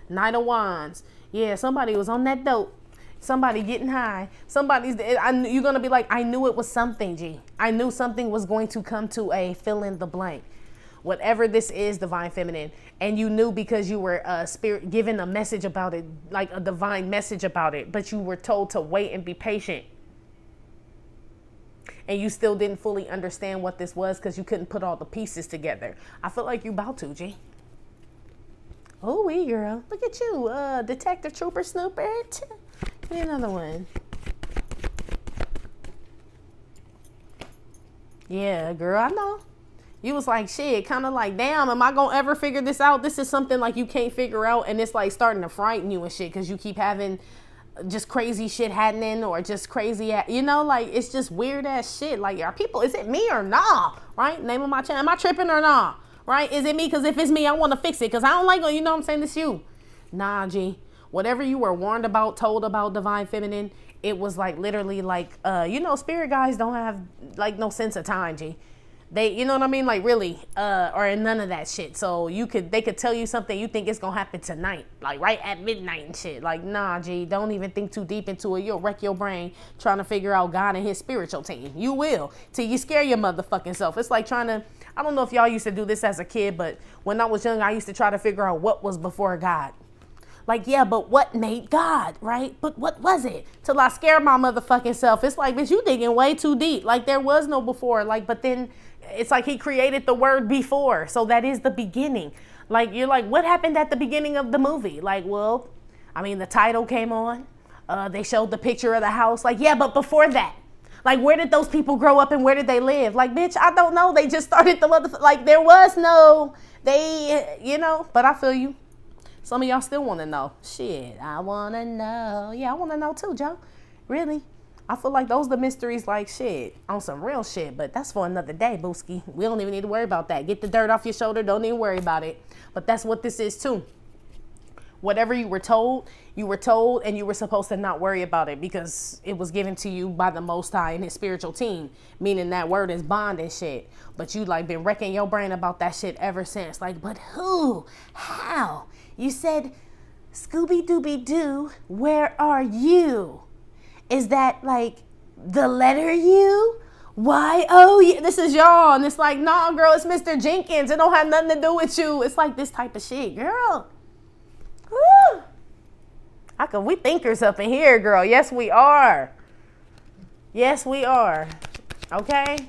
Knight of Wands. Yeah, somebody was on that dope. Somebody getting high. You're going to be like, I knew it was something, G. I knew something was going to come to a fill in the blank. Whatever this is, divine feminine. And you knew because you were given a message about it, like a divine message about it. But you were told to wait and be patient. And you still didn't fully understand what this was because you couldn't put all the pieces together. I feel like you about to, G. Oh, wee girl. Look at you, Detective Trooper Snoopert. Give me another one. Yeah, girl, I know. You was like, shit, kind of like, damn, am I going to ever figure this out? This is something like you can't figure out, and it's like starting to frighten you and shit because you keep having just crazy shit happening or just crazy, you know, like it's just weird ass shit. Like, are people, is it me or nah? Right? Name of my channel. Am I tripping or nah? Right? Is it me? Because if it's me, I want to fix it because I don't like it. You know what I'm saying? It's you. Nah, G. Whatever you were warned about, told about divine feminine, it was like literally like, you know, spirit guys don't have like no sense of time, G. They, you know what I mean? Like really, or none of that shit. So they could tell you something you think it's going to happen tonight, like right at midnight and shit. Like, nah, G, don't even think too deep into it. You'll wreck your brain trying to figure out God and his spiritual team. You will, till you scare your motherfucking self. It's like trying to, I don't know if y'all used to do this as a kid, but when I was young, I used to try to figure out what was before God. Like, yeah, but what made God, right? But what was it? Till I scared my motherfucking self. It's like, bitch, you digging way too deep. Like, there was no before. Like, but then it's like he created the word before. So that is the beginning. Like, you're like, what happened at the beginning of the movie? Like, well, I mean, the title came on. They showed the picture of the house. Like, yeah, but before that, like, where did those people grow up and where did they live? Like, bitch, I don't know. They just started the like, there was no, you know, but I feel you. Some of y'all still want to know. Shit, I want to know. Yeah, I want to know too, Joe. Really? I feel like those are the mysteries, like shit, on some real shit, but that's for another day, Booski. We don't even need to worry about that. Get the dirt off your shoulder. Don't even worry about it. But that's what this is too. Whatever you were told, and you were supposed to not worry about it because it was given to you by the Most High and his spiritual team, meaning that word is bond and shit. But you like been wrecking your brain about that shit ever since. Like, but who? How? You said, Scooby-Dooby-Doo, where are you? Is that like the letter U? Y-O? This is y'all. And it's like, nah, girl, it's Mr. Jenkins. It don't have nothing to do with you. It's like this type of shit, girl. Woo. We thinkers up in here, girl. Yes, we are. Yes, we are. Okay?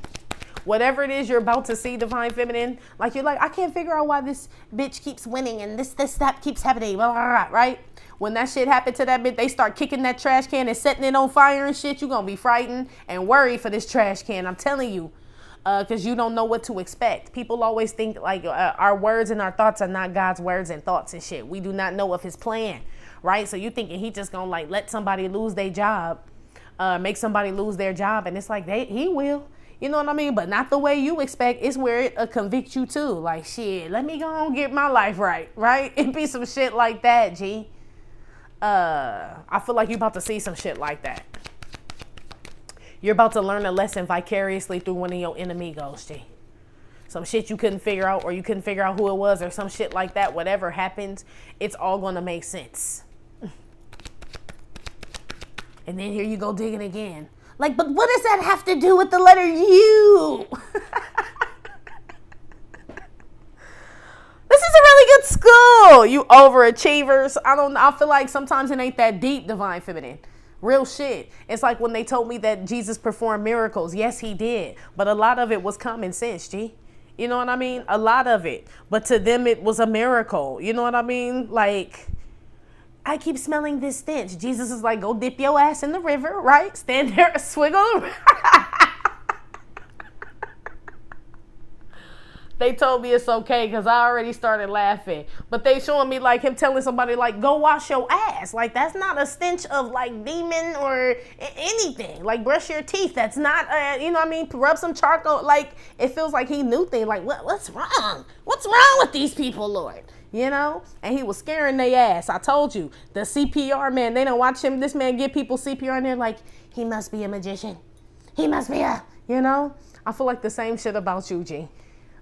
Whatever it is you're about to see, divine feminine, like you're like, I can't figure out why this bitch keeps winning and that keeps happening, blah, blah, blah, right? When that shit happened to that bitch, they start kicking that trash can and setting it on fire and shit. You're going to be frightened and worried for this trash can. I'm telling you. because you don't know what to expect. People always think like our words and our thoughts are not God's words and thoughts and shit. We do not know of his plan, right? So you thinking he just gonna like let somebody lose their job, make somebody lose their job, and it's like he will. You know what I mean? But not the way you expect. It's where it convicts you too. Like, shit, let me go and get my life right? It be some shit like that, G. I feel like you're about to see some shit like that. You're about to learn a lesson vicariously through one of your enemigos, G. Some shit you couldn't figure out, or you couldn't figure out who it was, or some shit like that. Whatever happens, it's all going to make sense. And then here you go digging again. Like, but what does that have to do with the letter U? This is a really good school, you overachievers. I feel like sometimes it ain't that deep, Divine Feminine. Real shit. It's like when they told me that Jesus performed miracles. Yes, he did. But a lot of it was common sense, G. You know what I mean? A lot of it. But to them, it was a miracle. You know what I mean? Like, I keep smelling this stench. Jesus is like, go dip your ass in the river, right? Stand there, swiggle. They told me it's okay because I already started laughing. But they showing me like him telling somebody like, go wash your ass. Like, that's not a stench of like demon or anything. Like, brush your teeth. That's not, you know what I mean? Rub some charcoal. Like, it feels like he knew things. Like, what's wrong? What's wrong with these people, Lord? You know? And he was scaring their ass. I told you. The CPR man, they don't watch him. This man give people CPR and they're like, he must be a magician. He must be you know? I feel like the same shit about you, G.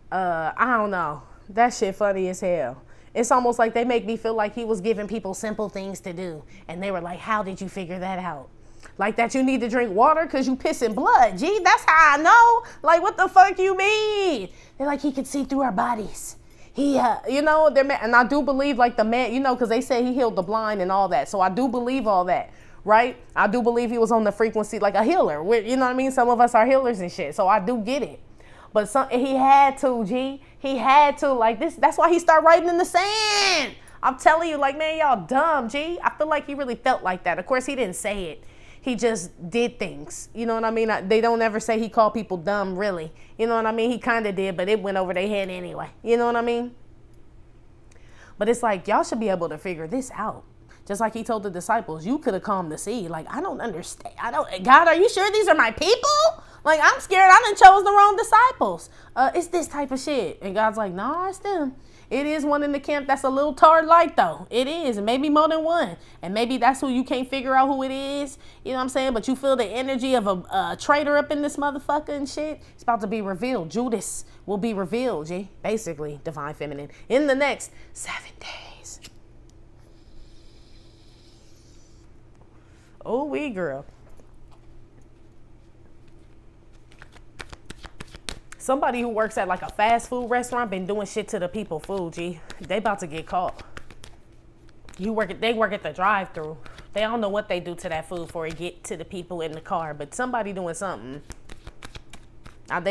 I don't know. That shit funny as hell. It's almost like they make me feel like he was giving people simple things to do. And they were like, how did you figure that out? Like that you need to drink water because you pissing blood. Gee, that's how I know. Like, what the fuck you mean? They're like, he could see through our bodies. He, you know, and I do believe like the man, you know, because they say he healed the blind and all that. So I do believe all that, right? I do believe he was on the frequency like a healer. You know what I mean? Some of us are healers and shit. So I do get it. But he had to, G. He had to, like this. That's why he started writing in the sand. I'm telling you, like, man, y'all dumb, G. I feel like he really felt like that. Of course, he didn't say it. He just did things. You know what I mean? They don't ever say he called people dumb, really. You know what I mean? He kind of did, but it went over their head anyway. You know what I mean? But it's like, y'all should be able to figure this out. Just like he told the disciples, you could have calmed the sea. Like, I don't understand. God, are you sure these are my people? Like, I'm scared I done chose the wrong disciples. It's this type of shit. And God's like, nah, it's them. It is one in the camp that's a little tard light, though. It is. And maybe more than one. And maybe that's who you can't figure out who it is. You know what I'm saying? But you feel the energy of a traitor up in this motherfucker and shit. It's about to be revealed. Judas will be revealed, G. Basically, Divine Feminine. In the next 7 days. Oh, we girl. Somebody who works at like a fast food restaurant been doing shit to the people food, G. They about to get caught. They work at the drive-thru. They don't know what they do to that food before it get to the people in the car, but somebody doing something.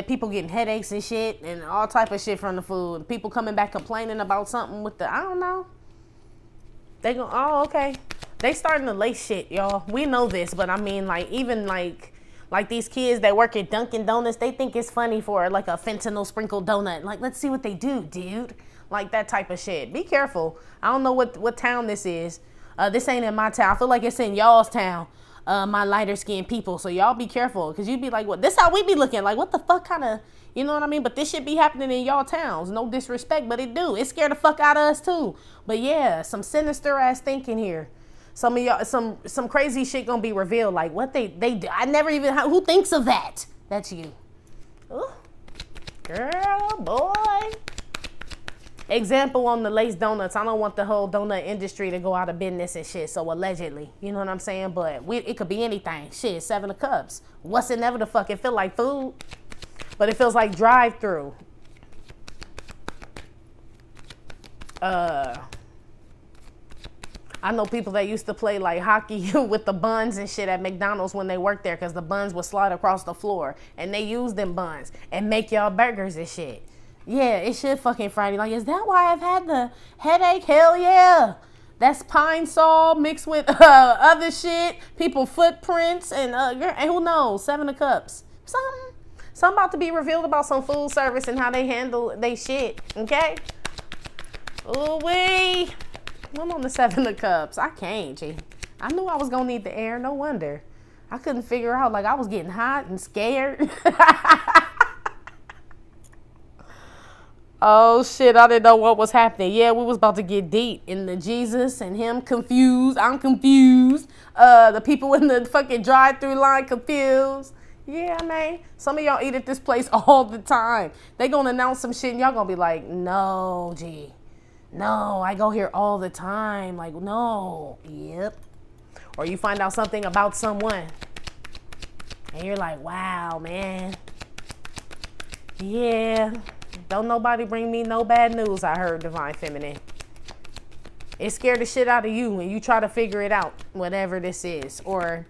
People getting headaches and shit and all type of shit from the food. People coming back complaining about something with I don't know. They go, oh, okay. They starting to lace shit, y'all. We know this, but I mean, like, even like these kids that work at Dunkin' Donuts, they think it's funny for like a fentanyl sprinkled donut. Like, let's see what they do, dude. Like that type of shit. Be careful. I don't know what town this is. This ain't in my town. I feel like it's in y'all's town, my lighter skinned people. So y'all be careful, because you be like, what? This how we be looking. Like, what the fuck kind of, you know what I mean? But this shit be happening in y'all towns. No disrespect, but it do. It scared the fuck out of us too. But yeah, some sinister ass thinking here. Some of y'all, some crazy shit gonna be revealed. Like what they do. I never even, who thinks of that? That's you. Ooh. Girl, boy. Example on the Lace Donuts. I don't want the whole donut industry to go out of business and shit. So allegedly, you know what I'm saying? But it could be anything. Shit, 7 of Cups. What's it never the fuck? It feel like food, but it feels like drive-through. I know people that used to play like hockey with the buns and shit at McDonald's when they worked there, because the buns would slide across the floor, and they use them buns and make y'all burgers and shit. Yeah, it should fucking Friday. Like, is that why I've had the headache? Hell yeah. That's pine sol mixed with other shit, people footprints, and who knows, 7 of Cups. Something about to be revealed about some food service and how they handle they shit, okay? Ooh wee. I'm on the 7 of Cups. I can't, G. I knew I was gonna need the air, no wonder. I couldn't figure out, like I was getting hot and scared. Oh shit, I didn't know what was happening. Yeah, we was about to get deep in the Jesus and him confused. I'm confused. The people in the fucking drive-through line confused. Yeah, man. Some of y'all eat at this place all the time. They gonna announce some shit and y'all gonna be like, no, G. No, I go here all the time. Like, no. Yep. Or you find out something about someone and you're like, wow, man. Yeah. Don't nobody bring me no bad news, I heard, Divine Feminine. It scared the shit out of you when you try to figure it out, whatever this is. Or,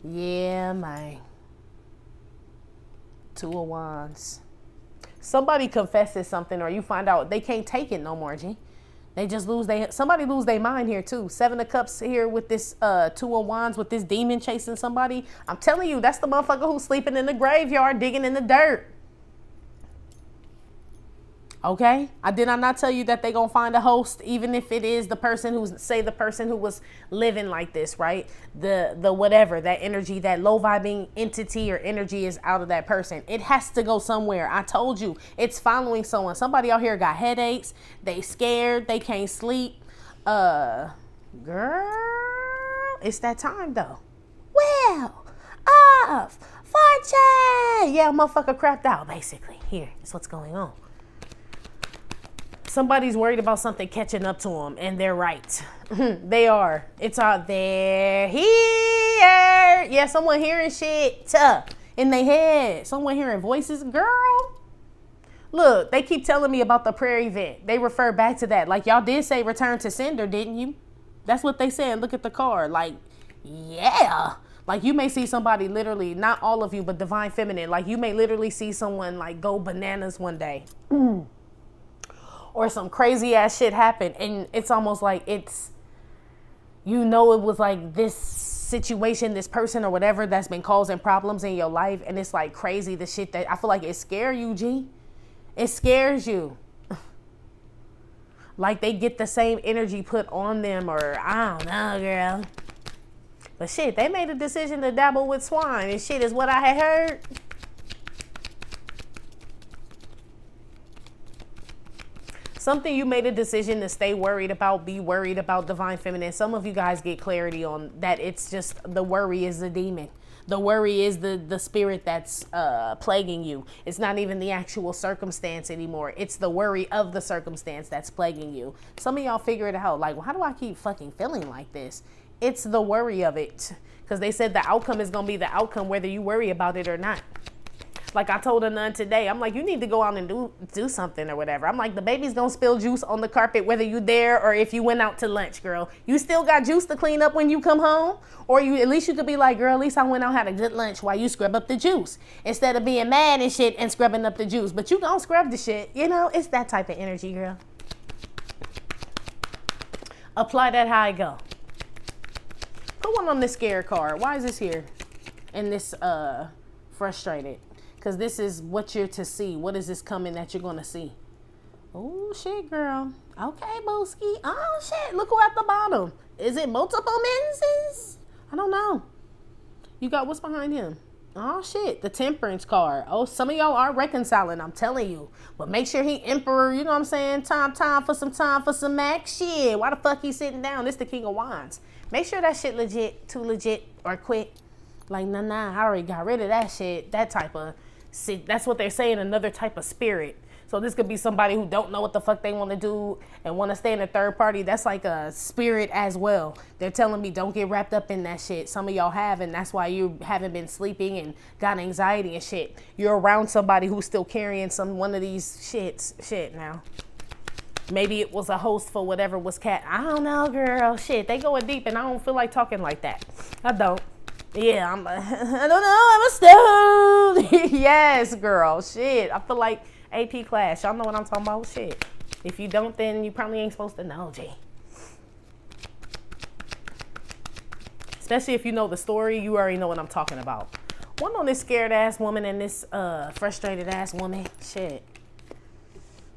yeah, man. 2 of Wands. Somebody confesses something or you find out they can't take it no more, G. They just somebody lose their mind here too. 7 of Cups here with this 2 of Wands with this demon chasing somebody. I'm telling you, that's the motherfucker who's sleeping in the graveyard, digging in the dirt. Okay, did I not tell you that they gonna find a host, even if it is the person the person who was living like this, right? The whatever, that energy, that low vibing entity or energy is out of that person. It has to go somewhere. I told you, it's following someone. Somebody out here got headaches. They scared. They can't sleep. Girl, it's that time though. Well, of fortune. Yeah, motherfucker crapped out basically. Here is what's going on. Somebody's worried about something catching up to them, and they're right. They are. It's out there. Here. Yeah, someone hearing shit in their head. Someone hearing voices. Girl. Look, they keep telling me about the prayer event. They refer back to that. Like, y'all did say return to sender, didn't you? That's what they said. Look at the card. Like, yeah. Like, you may see somebody literally, not all of you, but Divine Feminine. Like, you may literally see someone, like, go bananas one day. Or some crazy ass shit happened, and it's almost like it's, you know, it was like this situation, this person or whatever that's been causing problems in your life, and it's like crazy the shit that I feel like it scares you, G. It scares you. Like they get the same energy put on them, or I don't know, girl. But shit, they made a decision to dabble with swine, and shit is what I had heard. Something you made a decision to stay worried about, be worried about, Divine Feminine. Some of you guys get clarity on that. It's just the worry is the demon. The worry is the spirit that's plaguing you. It's not even the actual circumstance anymore. It's the worry of the circumstance that's plaguing you. Some of y'all figure it out. Like, well, how do I keep fucking feeling like this? It's the worry of it. Because they said the outcome is going to be the outcome whether you worry about it or not. Like I told a nun today, I'm like, you need to go out and do something or whatever. I'm like, the baby's gonna spill juice on the carpet whether you there or if you went out to lunch, girl. You still got juice to clean up when you come home? Or at least you could be like, girl, at least I went out, had a good lunch while you scrub up the juice. Instead of being mad and shit and scrubbing up the juice. But you gonna scrub the shit. You know, it's that type of energy, girl. Apply that how I go. Put one on the scare card. Why is this here? And this frustrated. Because this is what you're to see. What is this coming that you're going to see? Oh, shit, girl. Okay, Booski. Oh, shit. Look who at the bottom. Is it multiple menses? I don't know. You got what's behind him? Oh, shit. The Temperance card. Oh, some of y'all are reconciling. I'm telling you. But make sure he Emperor. You know what I'm saying? Time for some Max shit. Why the fuck he sitting down? This the King of Wands. Make sure that shit legit. Too legit or quick. Like, nah. I already got rid of that shit. That type of... See, that's what they're saying, another type of spirit. So this could be somebody who don't know what the fuck they want to do and want to stay in a third party. That's like a spirit as well. They're telling me don't get wrapped up in that shit. Some of y'all have, and that's why you haven't been sleeping and got anxiety and shit. You're around somebody who's still carrying one of these shit now. Maybe it was a host for whatever was cat. I don't know, girl. Shit, they going deep, and I don't feel like talking like that. I don't. Yeah, I don't know, I'm a stoned. Yes, girl, shit. I feel like AP class. Y'all know what I'm talking about? Shit. If you don't, then you probably ain't supposed to know, G. Especially if you know the story, you already know what I'm talking about. One on this scared ass woman and this frustrated ass woman. Shit.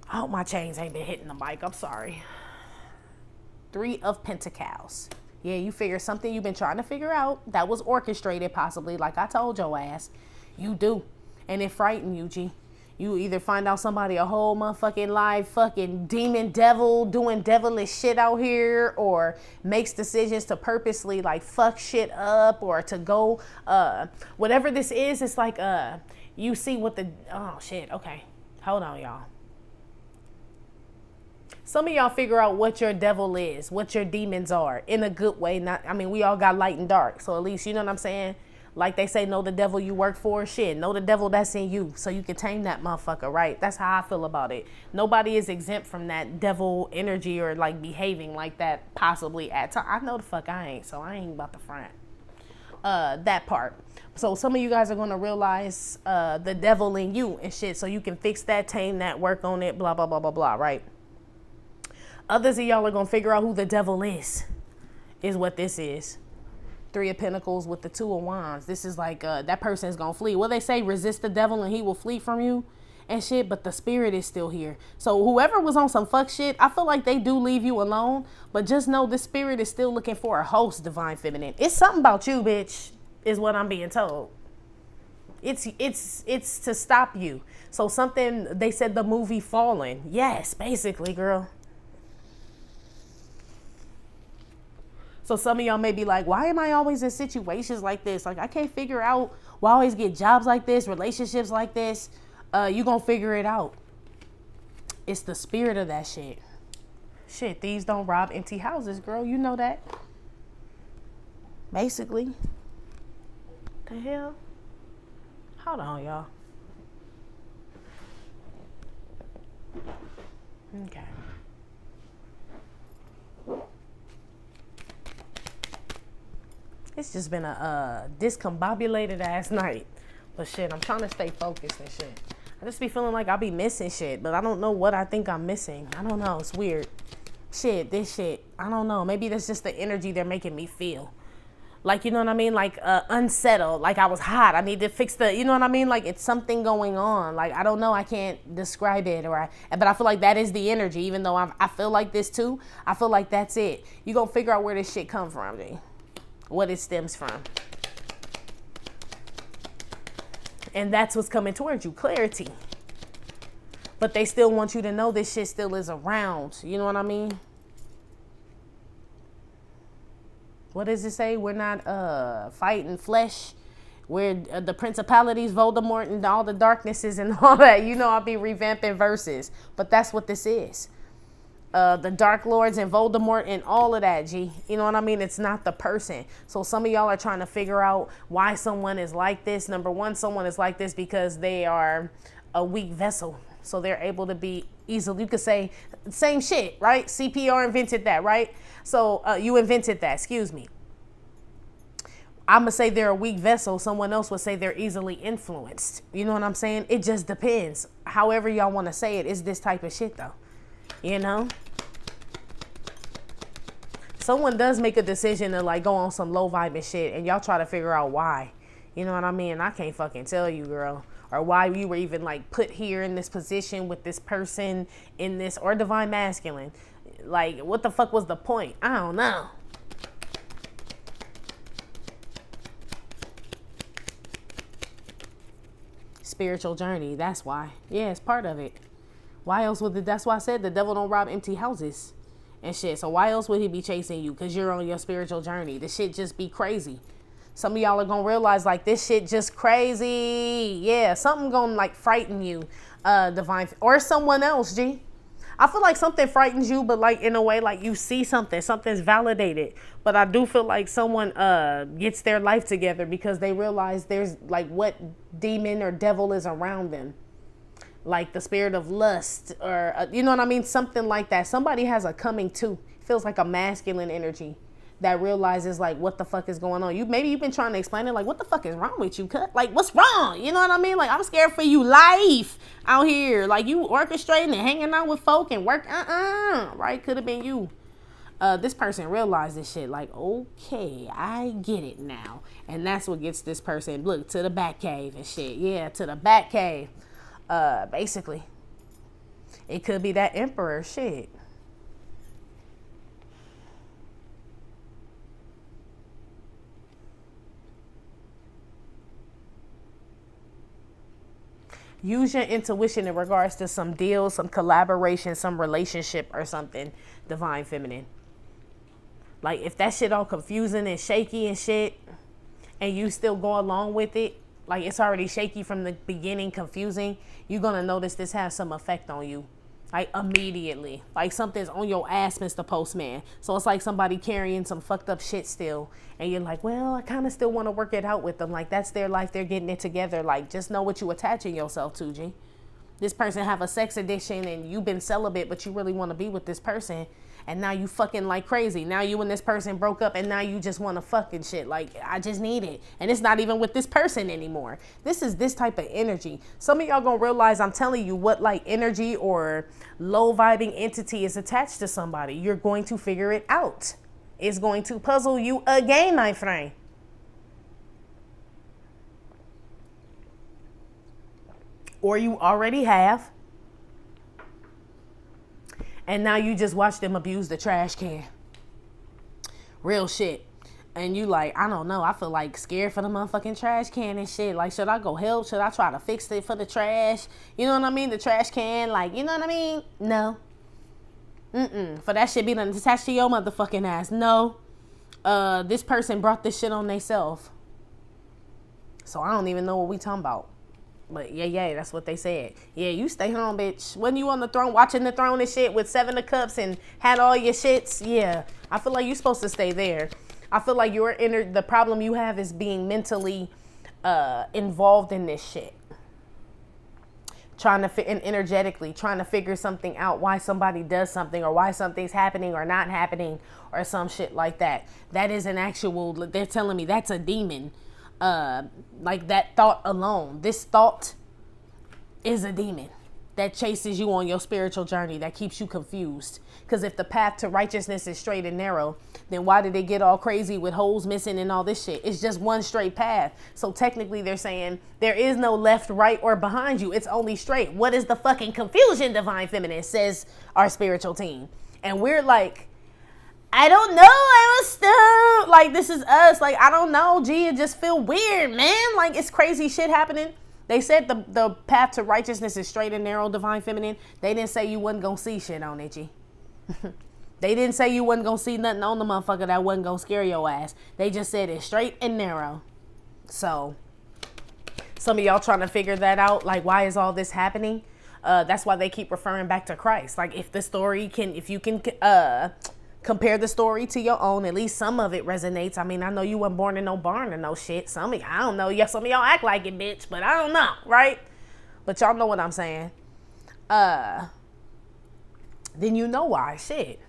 I hope my chains ain't been hitting the mic. I'm sorry. 3 of Pentacles. Yeah, you figure something you've been trying to figure out that was orchestrated possibly, like I told your ass. You do. And it frightened you, G. You either find out somebody a whole motherfucking live fucking demon devil doing devilish shit out here, or makes decisions to purposely like fuck shit up, or to go whatever this is. It's like you see what the oh shit. Okay, hold on, y'all. Some of y'all figure out what your devil is, what your demons are, in a good way. Not, I mean, we all got light and dark, so at least you know what I'm saying. Like they say, know the devil you work for. Shit, know the devil that's in you, so you can tame that motherfucker, right? That's how I feel about it. Nobody is exempt from that devil energy or like behaving like that possibly at times. I know the fuck I ain't, so I ain't about to front that part. So some of you guys are going to realize the devil in you and shit, so you can fix that, tame that, work on it, blah, blah, blah, blah, blah, right? Others of y'all are going to figure out who the devil is what this is. 3 of Pentacles with the 2 of Wands. This is like that person is gonna flee. Well, they say resist the devil and he will flee from you and shit, but the spirit is still here. So whoever was on some fuck shit, I feel like they do leave you alone, but just know the spirit is still looking for a host, Divine Feminine. It's something about you, bitch, is what I'm being told. It's to stop you. So something, they said the movie Fallen. Yes, basically, girl. So some of y'all may be like, why am I always in situations like this? Like, I can't figure out why I always get jobs like this, relationships like this. You gonna figure it out. It's the spirit of that shit. Shit, thieves don't rob empty houses, girl. You know that. Basically. The hell? Hold on, y'all. Okay. It's just been a discombobulated ass night. But shit, I'm trying to stay focused and shit. I just be feeling like I'll be missing shit, but I don't know what I think I'm missing. I don't know. It's weird. Shit, this shit. I don't know. Maybe that's just the energy they're making me feel. Like, you know what I mean? Like unsettled. Like I was hot. I need to fix the, you know what I mean? Like it's something going on. Like, I don't know. I can't describe it. But I feel like that is the energy. Even though I feel like this too. I feel like that's it. You gonna figure out where this shit come from, G. What it stems from. And that's what's coming towards you, clarity. But they still want you to know this shit still is around. You know what I mean? What does it say? We're not fighting flesh. We're the principalities, Voldemort, and all the darknesses and all that. You know, I'll be revamping verses. But that's what this is. The Dark Lords and Voldemort and all of that, G. You know what I mean? It's not the person. So some of y'all are trying to figure out why someone is like this. Number one, someone is like this because they are a weak vessel. So they're able to be easily, you could say, same shit, right? CPR invented that, right? So you invented that, excuse me. I'm going to say they're a weak vessel. Someone else would say they're easily influenced. You know what I'm saying? It just depends. However y'all want to say it is this type of shit, though. You know, someone does make a decision to like go on some low vibe and shit, and y'all try to figure out why. You know what I mean? I can't fucking tell you, girl, or why you were even like put here in this position with this person in this, or Divine Masculine. Like, what the fuck was the point? I don't know. Spiritual journey. That's why. Yeah, it's part of it. Why else would that's why I said the devil don't rob empty houses and shit. So why else would he be chasing you? Because you're on your spiritual journey. This shit just be crazy. Some of y'all are going to realize like this shit just crazy. Yeah, something going to like frighten you, Divine, or someone else, G. I feel like something frightens you, but like in a way like you see something's validated. But I do feel like someone gets their life together because they realize there's like what demon or devil is around them. Like the spirit of lust or, you know what I mean? Something like that. Somebody has a coming to. Feels like a masculine energy that realizes like what the fuck is going on. Maybe you've been trying to explain it like, what the fuck is wrong with you, cut? Like, what's wrong? You know what I mean? Like, I'm scared for you life out here. Like, you orchestrating and hanging out with folk and work. Right? Could have been you. this person realized this shit. Like, okay, I get it now. And that's what gets this person, look, to the Bat Cave and shit. Yeah, to the Bat Cave. Basically. It could be that emperor shit. Use your intuition in regards to some deal, some collaboration, some relationship or something, Divine Feminine. Like, if that shit all confusing and shaky and shit, and you still go along with it, like it's already shaky from the beginning, confusing, you're going to notice this has some effect on you. Like, immediately. Like, something's on your ass, Mr. Postman. So it's like somebody carrying some fucked up shit still. And you're like, well, I kind of still want to work it out with them. Like, that's their life. They're getting it together. Like, just know what you attaching yourself to, G. This person have a sex addiction and you've been celibate, but you really want to be with this person. And now you fucking like crazy. Now you and this person broke up and now you just want to fucking shit. Like, I just need it. And it's not even with this person anymore. This is this type of energy. Some of y'all gonna realize I'm telling you what like energy or low vibing entity is attached to somebody. You're going to figure it out. It's going to puzzle you again, my friend. Or you already have. And now you just watch them abuse the trash can. Real shit. And you like, I don't know. I feel like scared for the motherfucking trash can and shit. Like, should I go help? Should I try to fix it for the trash? You know what I mean? The trash can. Like, you know what I mean? No. For that shit being attached to your motherfucking ass. No. This person brought this shit on themselves. So I don't even know what we talking about. But yeah, that's what they said. Yeah, you stay home, bitch. When you on the throne, watching the throne and shit with 7 of Cups and had all your shits, yeah. I feel like you're supposed to stay there. I feel like the problem you have is being mentally involved in this shit. Trying to and energetically trying to figure something out, why somebody does something or why something's happening or not happening or some shit like that. That is an actual, they're telling me that's a demon. Like that thought alone, this thought is a demon that chases you on your spiritual journey, that keeps you confused. Because if the path to righteousness is straight and narrow, then why did they get all crazy with holes missing and all this shit? It's just one straight path. So technically they're saying there is no left, right, or behind you. It's only straight. What is the fucking confusion, Divine Feminine, says our spiritual team. And we're like, I don't know. I was still like, this is us. Like, I don't know. Gee, it just feel weird, man. Like, it's crazy shit happening. They said the path to righteousness is straight and narrow, Divine Feminine. They didn't say you wasn't going to see shit on it, G. They didn't say you wasn't going to see nothing on the motherfucker that wasn't going to scare your ass. They just said it's straight and narrow. So, some of y'all trying to figure that out. Like, why is all this happening? That's why they keep referring back to Christ. Like, if you can compare the story to your own, at least some of it resonates. I mean, I know you weren't born in no barn or no shit. Some of y'all, I don't know. Yeah, some of y'all act like it, bitch, but I don't know, right? But y'all know what I'm saying. Then you know why. Shit.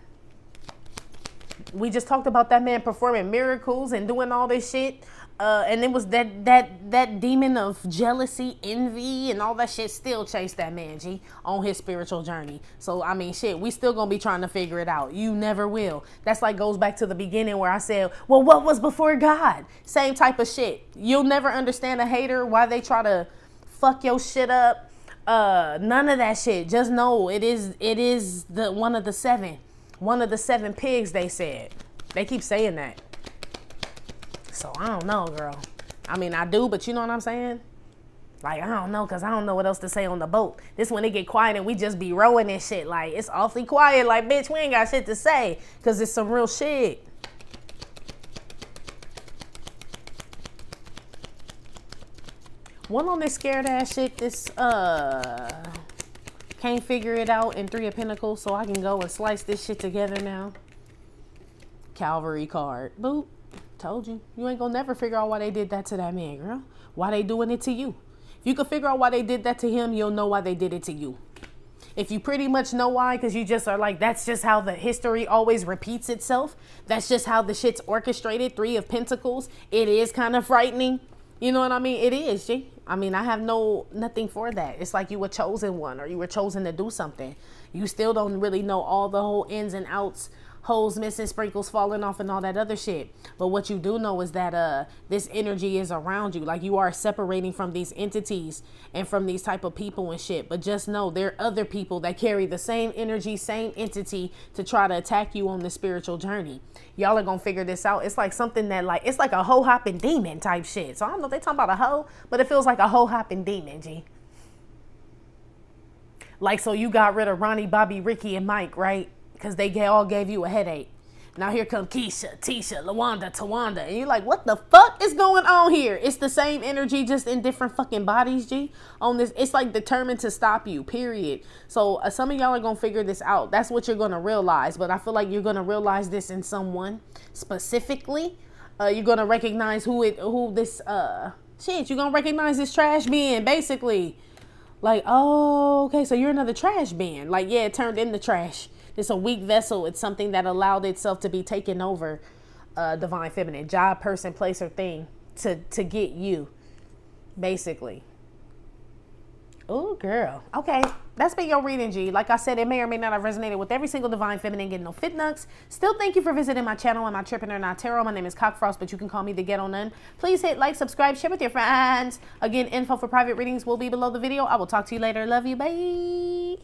We just talked about that man performing miracles and doing all this shit. And it was that demon of jealousy, envy, and all that shit still chased that man, G, on his spiritual journey. So, I mean, shit, we still gonna be trying to figure it out. You never will. That's like goes back to the beginning where I said, well, what was before God? Same type of shit. You'll never understand a hater, why they try to fuck your shit up. None of that shit. Just know it is one of the seven pigs, they said. They keep saying that. So, I don't know, girl. I mean, I do, but you know what I'm saying? Like, I don't know, because I don't know what else to say on the boat. This when it get quiet and we just be rowing and shit. Like, it's awfully quiet. Like, bitch, we ain't got shit to say because it's some real shit. One on this scared ass shit, this, can't figure it out in 3 of Pentacles, so I can go and slice this shit together now. Calvary card. Boop. Told you. You ain't gonna never figure out why they did that to that man, girl. Why they doing it to you. If you can figure out why they did that to him, you'll know why they did it to you. If you pretty much know why, because you just are like, that's just how the history always repeats itself. That's just how the shit's orchestrated. 3 of Pentacles. It is kind of frightening. You know what I mean? It is, G. I mean, I have nothing for that. It's like you were chosen one or you were chosen to do something. You still don't really know all the whole ins and outs holes missing, sprinkles falling off, and all that other shit. But what you do know is that this energy is around you. Like, you are separating from these entities and from these type of people and shit. But just know there are other people that carry the same energy, same entity to try to attack you on the spiritual journey. Y'all are gonna figure this out. It's like something that, like, it's like a hoe hopping demon type shit. So I don't know if they talking about a hoe, but it feels like a hoe hopping demon, G. Like, so you got rid of Ronnie, Bobby, Ricky, and Mike, right? Because they all gave you a headache. Now here come Keisha, Tisha, Lawanda, Tawanda. And you're like, what the fuck is going on here? It's the same energy, just in different fucking bodies, G. On this, it's like determined to stop you, period. So some of y'all are going to figure this out. That's what you're going to realize. But I feel like you're going to realize this in someone specifically. You're going to recognize shit, you're going to recognize this trash being, basically. Like, oh, okay, so you're another trash bin. Like, yeah, it turned into trash. It's a weak vessel. It's something that allowed itself to be taken over, divine feminine. Job, person, place, or thing to get you, basically. Oh, girl. Okay, that's been your reading, G. Like I said, it may or may not have resonated with every single divine feminine getting no fit nuts. Still, thank you for visiting my channel and my Trippin' or Not Tarot. My name is Cockfrost, but you can call me the Ghetto Nun. Please hit like, subscribe, share with your friends. Again, info for private readings will be below the video. I will talk to you later. Love you. Bye.